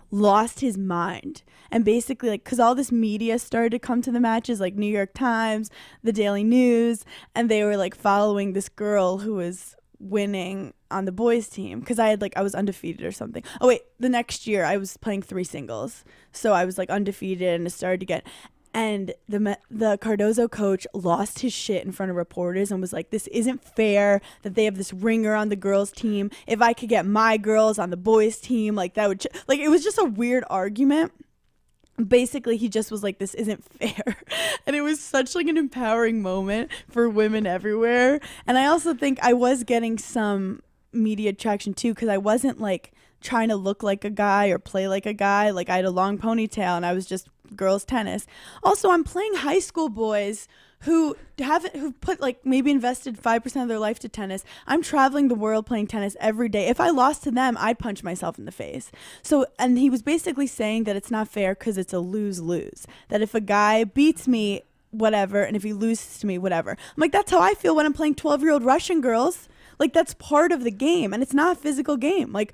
lost his mind. And basically, like, because all this media started to come to the matches, like New York Times, the Daily News, and they were like following this girl who was winning on the boys team because I was undefeated or something. Oh wait, the next year I was playing 3 singles, so I was like undefeated, and it started to get. And the Cardozo coach lost his shit in front of reporters and was like, "This isn't fair that they have this ringer on the girls' team. If I could get my girls on the boys' team, like that would like." It was just a weird argument. Basically, he just was like, "This isn't fair," and it was such like an empowering moment for women everywhere. And I also think I was getting some media traction too because I wasn't like trying to look like a guy or play like a guy. Like I had a long ponytail and I was just girls tennis. Also, I'm playing high school boys who put like maybe invested 5% of their life to tennis. I'm traveling the world playing tennis every day. If I lost to them, I'd punch myself in the face. So, and he was basically saying that it's not fair because it's a lose-lose. That if a guy beats me, whatever, and if he loses to me, whatever. I'm like, that's how I feel when I'm playing 12-year-old Russian girls. Like, that's part of the game, and it's not a physical game. Like,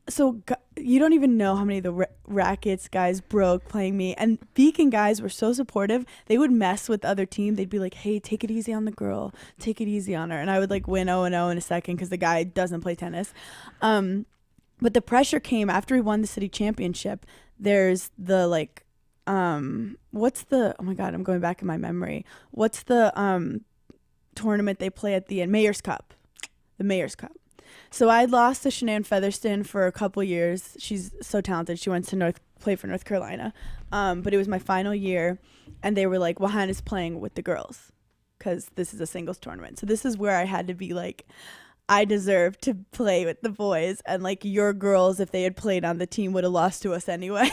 so you don't even know how many of the rackets guys broke playing me. And Beacon guys were so supportive. They would mess with the other team. They'd be like, "Hey, take it easy on the girl. Take it easy on her." And I would like win 0-0 in a second because the guy doesn't play tennis. But the pressure came after we won the city championship. There's the like, what's the, oh my God, I'm going back in my memory. What's the tournament they play at the end? Mayor's Cup. The Mayor's Cup. So I lost to Shanann Featherston for a couple years. She's so talented. She went to play for North Carolina. But it was my final year, and they were like, "Well, Hannah's playing with the girls because this is a singles tournament." So this is where I had to be like, I deserve to play with the boys, and like your girls, if they had played on the team, would have lost to us anyway.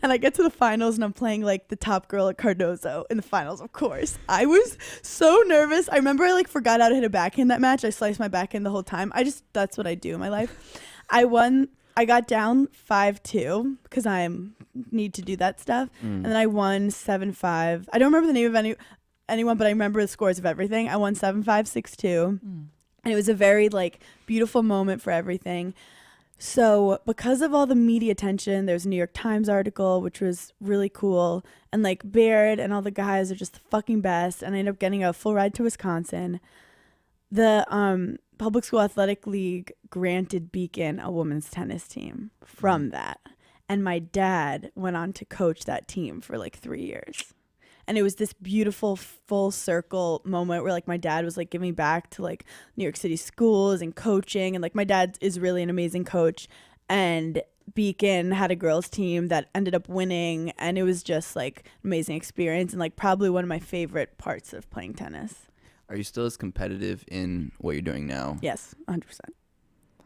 And I get to the finals, and I'm playing like the top girl at Cardozo in the finals, of course. I was so nervous. I remember I like forgot how to hit a backhand that match. I sliced my backhand the whole time. That's what I do in my life. I won. I got down 5-2 because I need to do that stuff. And then I won 7-5. I don't remember the name of anyone, but I remember the scores of everything. I won 7-5, 6-2. And it was a very like beautiful moment for everything. So because of all the media attention, there's a New York Times article, which was really cool. And like Baird and all the guys are just the fucking best. And I ended up getting a full ride to Wisconsin. The Public School Athletic League granted Beacon a women's tennis team from that. And my dad went on to coach that team for like 3 years. And it was this beautiful full circle moment where like my dad was like giving back to like New York City schools and coaching. And like my dad is really an amazing coach. And Beacon had a girls team that ended up winning. And it was just like an amazing experience and like probably one of my favorite parts of playing tennis. Are you still as competitive in what you're doing now? Yes, 100%.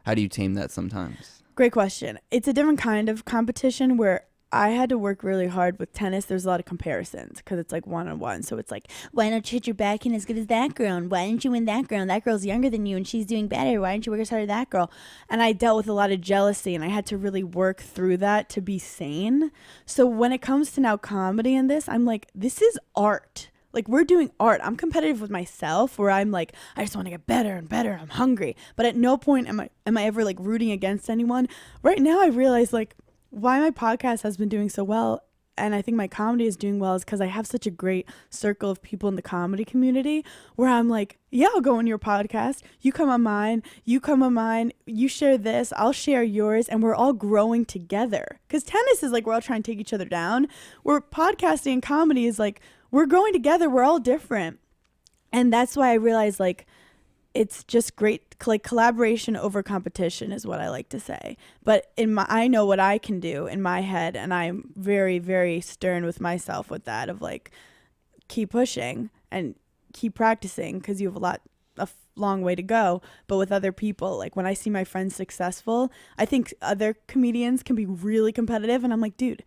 How do you tame that sometimes? Great question. It's a different kind of competition where I had to work really hard with tennis. There's a lot of comparisons because it's like one-on-one. So it's like, why don't you hit your backhand as good as that girl? And why didn't you win that girl? And that girl's younger than you and she's doing better. Why didn't you work as hard as that girl? And I dealt with a lot of jealousy and I had to really work through that to be sane. So when it comes to now comedy and this, I'm like, this is art. Like we're doing art. I'm competitive with myself where I'm like, I just want to get better and better. I'm hungry. But at no point am I ever like rooting against anyone. Right now I realize like, why my podcast has been doing so well and I think my comedy is doing well is because I have such a great circle of people in the comedy community where I'm like, yeah, I'll go on your podcast. You come on mine. You come on mine. You share this. I'll share yours. And we're all growing together. Because tennis is like we're all trying to take each other down. Where podcasting and comedy is like we're growing together. We're all different. And that's why I realized like it's just great, like collaboration over competition is what I like to say. But I know what I can do in my head, and I'm very, very stern with myself with that of like, keep pushing and keep practicing because you have a lot of long way to go. But with other people, like when I see my friends successful, I think other comedians can be really competitive, and I'm like, dude,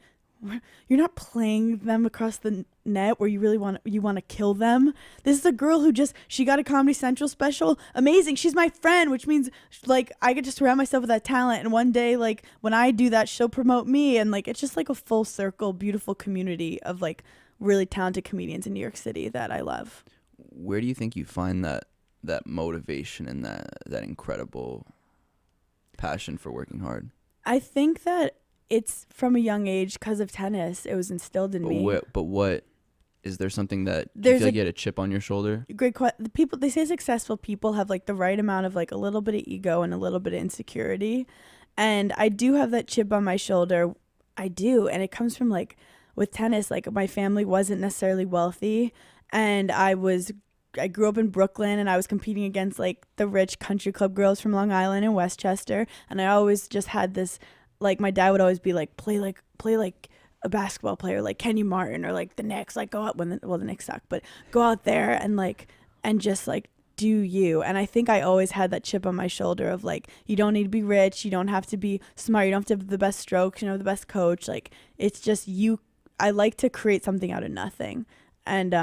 you're not playing them across the net where you really want to kill them. This is a girl who she got a Comedy Central special. Amazing. She's my friend, which means like I get to surround myself with that talent, and one day like when I do that, she'll promote me, and like it's just like a full circle beautiful community of like really talented comedians in New York City that I love. Where do you think you find that motivation and that incredible passion for working hard? I think that it's from a young age because of tennis. It was instilled in me. But what is there something that you feel like you had a chip on your shoulder? Great question. The people, they say successful people have like the right amount of like a little bit of ego and a little bit of insecurity, and I do have that chip on my shoulder. I do, and it comes from like with tennis. Like my family wasn't necessarily wealthy, and I grew up in Brooklyn, and I was competing against like the rich country club girls from Long Island and Westchester, and I always just had this. Like my dad would always be like, play like a basketball player, like Kenny Martin or like the Knicks, like go out the Knicks suck, but go out there and just like do you. And I think I always had that chip on my shoulder of like, you don't need to be rich, you don't have to be smart, you don't have to have the best strokes, the best coach. Like it's just you. I like to create something out of nothing. And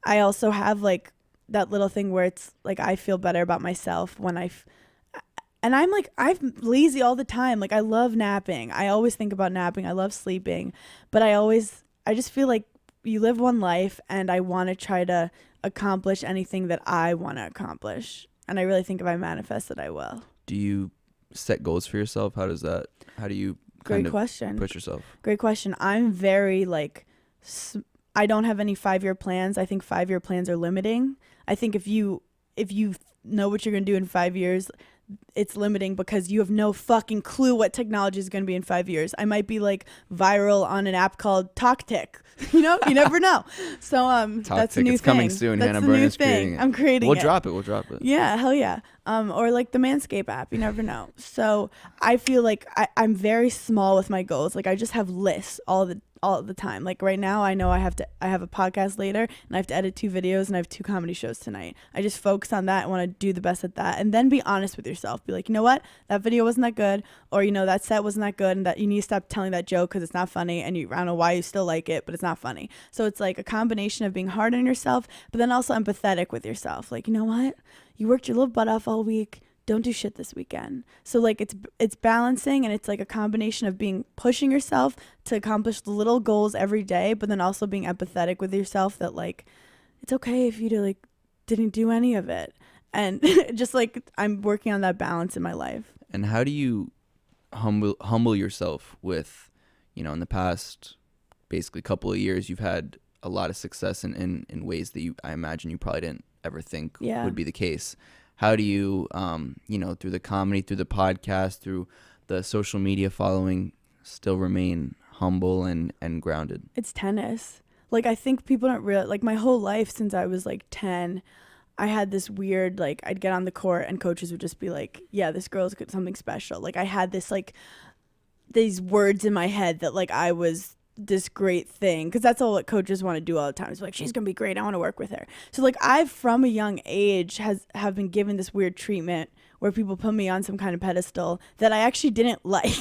I also have like that little thing where it's like I feel better about myself when and I'm lazy all the time. Like I love napping. I always think about napping. I love sleeping. But I just feel like you live one life, and I want to try to accomplish anything that I want to accomplish. And I really think if I manifest it, I will. Do you set goals for yourself? How do you kind of push yourself? Great question. I'm very I don't have any 5-year plans. I think 5-year plans are limiting. I think if you know what you're going to do in 5 years, it's limiting because you have no fucking clue what technology is going to be in 5 years. I might be like viral on an app called TalkTick. You never know. So that's a new it's thing. Coming soon. That's Hannah the Berner's new thing. creating it. I'm creating We'll it. We'll drop it. Yeah, hell yeah. Or like the Manscaped app. You never know. So I feel like I'm very small with my goals. Like I just have lists all the time. Like right now I know I have a podcast later, and I have to edit 2 videos, and I have 2 comedy shows tonight. I just focus on that and want to do the best at that, and then be honest with yourself. Be like, you know what, that video wasn't that good, or that set wasn't that good, and that you need to stop telling that joke because it's not funny, and I don't know why you still like it, but it's not funny. So it's like a combination of being hard on yourself, but then also empathetic with yourself. Like, you know what, you worked your little butt off all week, don't do shit this weekend. So like it's balancing, and it's like a combination of pushing yourself to accomplish the little goals every day, but then also being empathetic with yourself that like it's okay if you didn't do any of it. And just like I'm working on that balance in my life. And how do you humble yourself with, in the past basically couple of years, you've had a lot of success in ways that I imagine you probably didn't ever think would be the case. How do you, through the comedy, through the podcast, through the social media following, still remain humble and grounded? It's tennis. Like, I think people don't realize, like, my whole life since I was, 10, I had this weird, I'd get on the court and coaches would just be like, yeah, this girl's got something special. Like, I had this, these words in my head that, I was this great thing, because that's all what coaches want to do all the time. It's like, she's gonna be great, I want to work with her. So I've from a young age have been given this weird treatment where people put me on some kind of pedestal that I actually didn't like.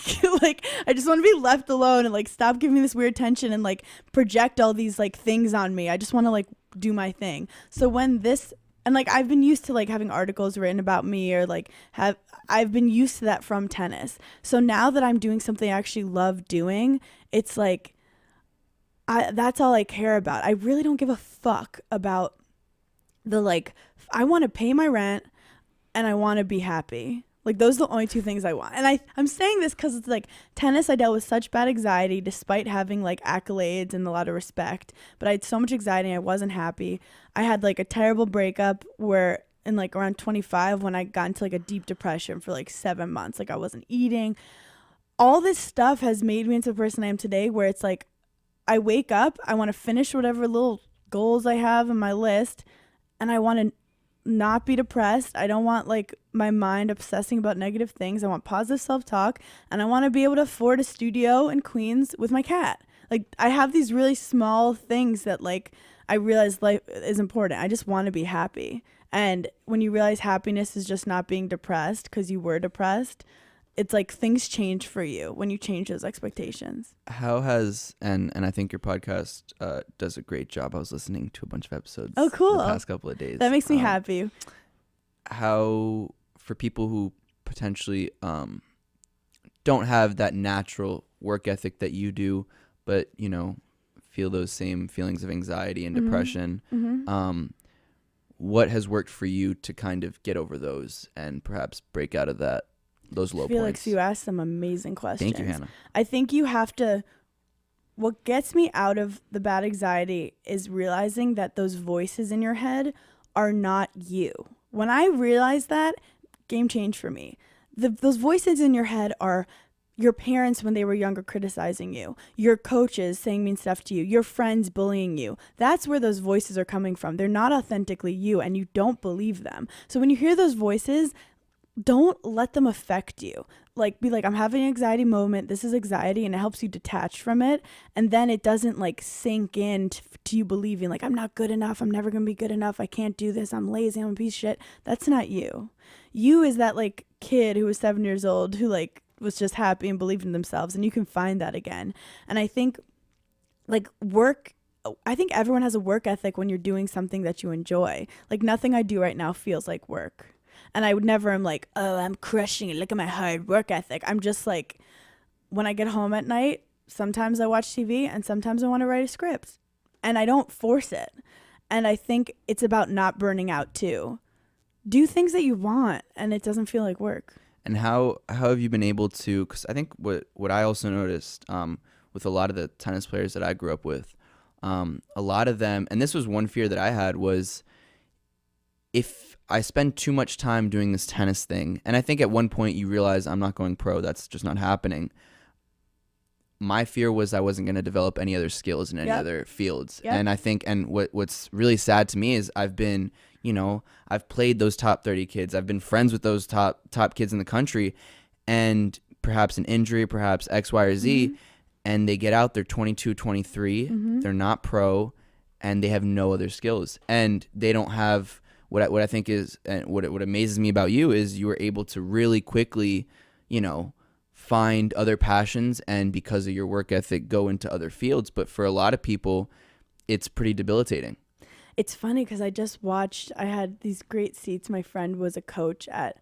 I just want to be left alone and stop giving me this weird attention and project all these things on me. I just want to do my thing. So when this, and I've been used to having articles written about me, or I've been used to that from tennis. So now that I'm doing something I actually love doing, it's that's all I care about. I really don't give a fuck about I want to pay my rent and I want to be happy. Those are the only 2 things I want. And I'm saying this because it's tennis, I dealt with such bad anxiety despite having accolades and a lot of respect. But I had so much anxiety and I wasn't happy. I had a terrible breakup where in around 25 when I got into a deep depression for 7 months. I wasn't eating. All this stuff has made me into the person I am today, where it's I wake up, I want to finish whatever little goals I have on my list, and I want to not be depressed. I don't want my mind obsessing about negative things. I want positive self-talk, and I want to be able to afford a studio in Queens with my cat. I have these really small things that I realize life is important. I just want to be happy. And when you realize happiness is just not being depressed because you were depressed, it's like things change for you when you change those expectations. How has and I think your podcast does a great job. I was listening to a bunch of episodes Oh, cool. the past couple of days. That makes me happy. How, for people who potentially don't have that natural work ethic that you do, but, you know, feel those same feelings of anxiety and depression, what has worked for you to kind of get over those and perhaps break out of those low Felix, points? you asked some amazing questions. Thank you, Hannah. I think you have to, what gets me out of the bad anxiety is realizing that those voices in your head are not you. When I realized that, game changed for me. Those voices in your head are your parents when they were younger criticizing you, your coaches saying mean stuff to you, your friends bullying you. That's where those voices are coming from. They're not authentically you, and you don't believe them. So when you hear those voices, don't let them affect you. Like, be like, I'm having an anxiety moment. This is anxiety, and it helps you detach from it. And then it doesn't like sink in to you believing like, I'm not good enough. I'm never going to be good enough. I can't do this. I'm lazy. I'm a piece of shit. That's not you. You is that like kid who was 7 years old who like was just happy and believed in themselves, and you can find that again. And I think like I think everyone has a work ethic when you're doing something that you enjoy. Like nothing I do right now feels like work. And I would never am like, oh, I'm crushing it. Look at my hard work ethic. I'm just like, when I get home at night, sometimes I watch TV and sometimes I want to write a script. And I don't force it. And I think it's about not burning out too. Do things that you want and it doesn't feel like work. And how have you been able to, because I think what I also noticed with a lot of the tennis players that I grew up with, a lot of them, and this was one fear that I had, was if I spend too much time doing this tennis thing, and I think at one point you realize I'm not going pro, that's just not happening. My fear was I wasn't going to develop any other skills in any other fields. And I think, and what's really sad to me is I've been, you know, I've played those top 30 kids. I've been friends with those top kids in the country, and perhaps an injury, perhaps X, Y, or Z, and they get out, they're 22, 23, they're not pro, and they have no other skills. And they don't have, what I think is, and what amazes me about you is you were able to really quickly, you know, find other passions, and because of your work ethic, go into other fields. But for a lot of people, it's pretty debilitating. It's funny because I had these great seats. My friend was a coach at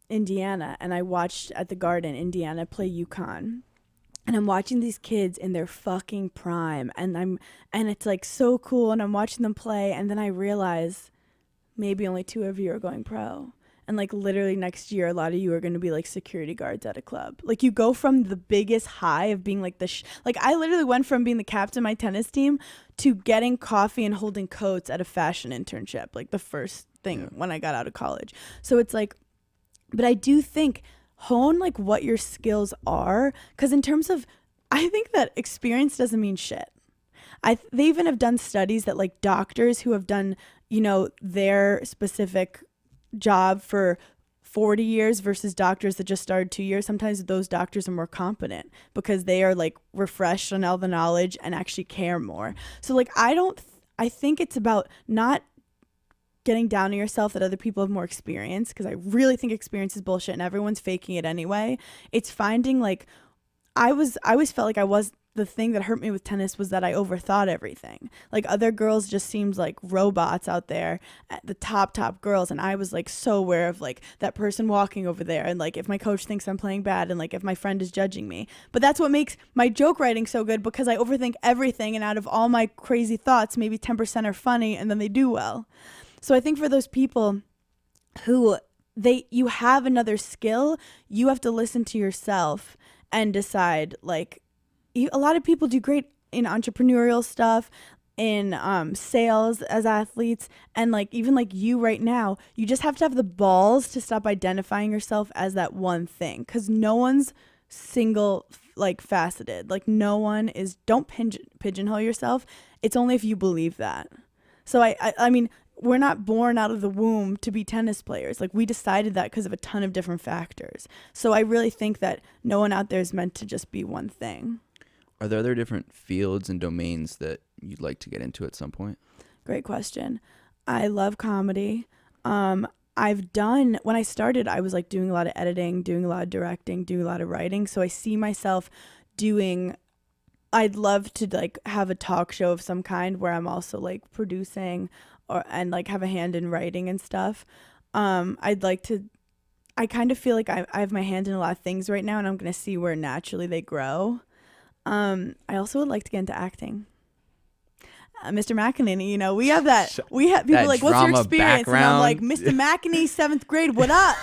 Indiana, and I watched at the Garden Indiana play UConn. And I'm watching these kids in their fucking prime, and it's like so cool, and I'm watching them play, and then I realize maybe only 2 of you are going pro. And like literally next year, a lot of you are going to be like security guards at a club. Like you go from the biggest high of being like like I literally went from being the captain of my tennis team to getting coffee and holding coats at a fashion internship, like the first thing when I got out of college. So it's like, but I do think hone like what your skills are, because in terms of, I think that experience doesn't mean shit. They even have done studies that like doctors who have done, you know, their specific job for 40 years versus doctors that just started 2 years, sometimes those doctors are more competent because they are like refreshed on all the knowledge and actually care more. So like I think it's about not getting down on yourself that other people have more experience, because I really think experience is bullshit and everyone's faking it anyway. It's finding like, I always felt like the thing that hurt me with tennis was that I overthought everything. Like other girls just seemed like robots out there, at the top girls, and I was like so aware of like that person walking over there, and like if my coach thinks I'm playing bad, and like if my friend is judging me. But that's what makes my joke writing so good, because I overthink everything, and out of all my crazy thoughts, maybe 10% are funny, and then they do well. So I think for those people who you have another skill, you have to listen to yourself and decide like, a lot of people do great in entrepreneurial stuff, in sales as athletes, and like even like you right now, you just have to have the balls to stop identifying yourself as that one thing, because no one's single like faceted. Like no one is, don't pigeonhole yourself. It's only if you believe that. So I mean, we're not born out of the womb to be tennis players. Like we decided that because of a ton of different factors. So I really think that no one out there is meant to just be one thing. Are there other different fields and domains that you'd like to get into at some point? Great question. I love comedy. I've done, when I started, I was like doing a lot of editing, doing a lot of directing, doing a lot of writing. So I see myself doing, I'd love to like have a talk show of some kind where I'm also like producing and like have a hand in writing and stuff. I'd like to, I kind of feel like I have my hand in a lot of things right now, and I'm going to see where naturally they grow. I also would like to get into acting. Mr. McEnany, we have that. We have people like, what's your experience? Background. And I'm like, Mr. McEnany, 7th grade, what up?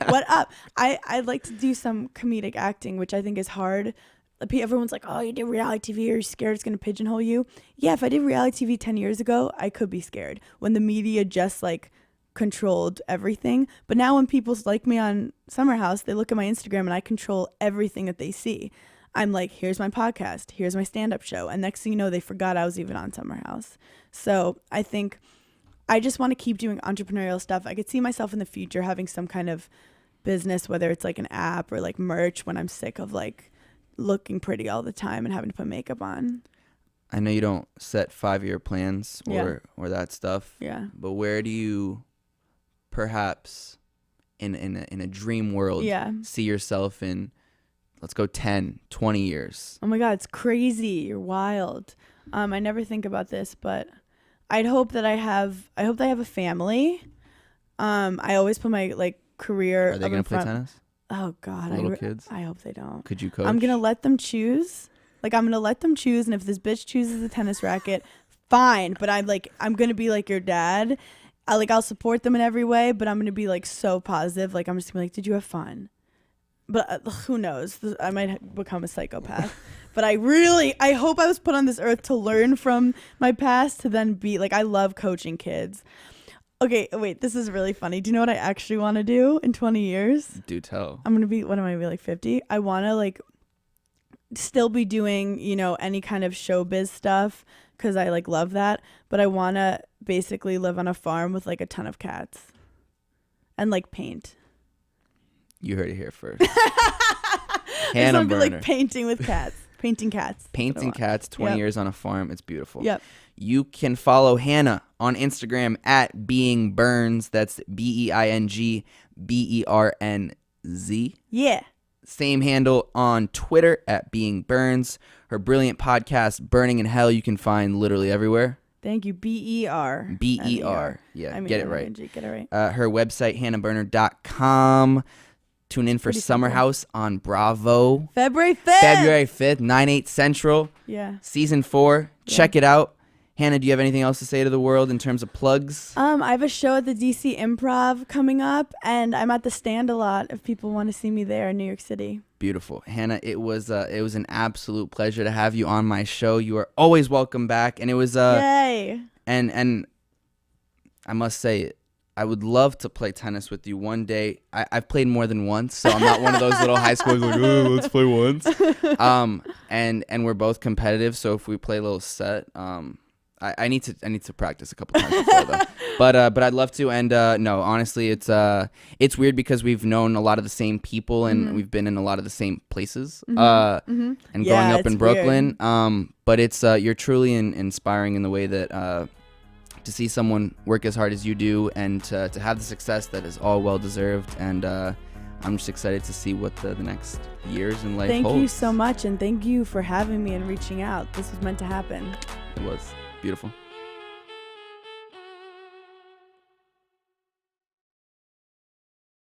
What up? I'd like to do some comedic acting, which I think is hard. Everyone's like, oh, you did reality TV, are you scared it's going to pigeonhole you? Yeah, if I did reality TV 10 years ago, I could be scared when the media just like controlled everything. But now when people like me on Summer House, they look at my Instagram and I control everything that they see. I'm like, here's my podcast, here's my stand-up show. And next thing you know, they forgot I was even on Summer House. So I think I just want to keep doing entrepreneurial stuff. I could see myself in the future having some kind of business, whether it's like an app or like merch, when I'm sick of like looking pretty all the time and having to put makeup on. I know you don't set 5-year plans or that stuff. Yeah. But where do you perhaps in a dream world see yourself in, let's go 10, 20 years? Oh my God, it's crazy. You're wild. I never think about this, but I hope that I have a family. I always put my like career. Are they going to play tennis? Oh God. Little kids? I hope they don't. Could you coach? I'm going to let them choose. Like, I'm going to let them choose. And if this bitch chooses a tennis racket, fine. But I'm going to be like your dad. I'll support them in every way, but I'm going to be like so positive. Like, I'm just going to be like, did you have fun? But who knows? I might become a psychopath. But I hope I was put on this earth to learn from my past, to then be like, I love coaching kids. Okay, wait, this is really funny. Do you know what I actually want to do in 20 years? Do tell. I'm going to be, what am I, like 50? I want to like still be doing, any kind of showbiz stuff, because I like love that. But I want to basically live on a farm with like a ton of cats and like paint. You heard it here first. Hannah Berner. Be like painting with cats. Painting cats. Painting cats, 20 years on a farm. It's beautiful. Yep. You can follow Hannah on Instagram at Being Burns. That's BeingBernz. Yeah. Same handle on Twitter at Being Burns. Her brilliant podcast, Berning in Hell, you can find literally everywhere. Thank you. BER. BER. Yeah, get it right. Get it right. Her website, hannahberner.com. Tune in for Summer House on Bravo. February 5th, 9/8 Central. Yeah. Season 4. Yeah. Check it out. Hannah, do you have anything else to say to the world in terms of plugs? I have a show at the DC Improv coming up, and I'm at the Stand a lot if people want to see me there in New York City. Beautiful. Hannah, it was an absolute pleasure to have you on my show. You are always welcome back. And it was Yay. And I must say, I would love to play tennis with you one day. I've played more than once, so I'm not one of those little high schoolers like, oh, let's play once. And we're both competitive, so if we play a little set, I need to practice a couple times before though. But I'd love to. And no, honestly, it's weird because we've known a lot of the same people and we've been in a lot of the same places. And growing up in Brooklyn. But it's you're truly inspiring in the way that to see someone work as hard as you do and to have the success that is all well deserved. And I'm just excited to see what the next years in life holds. Thank you so much, and thank you for having me and reaching out. This was meant to happen. It was. Beautiful.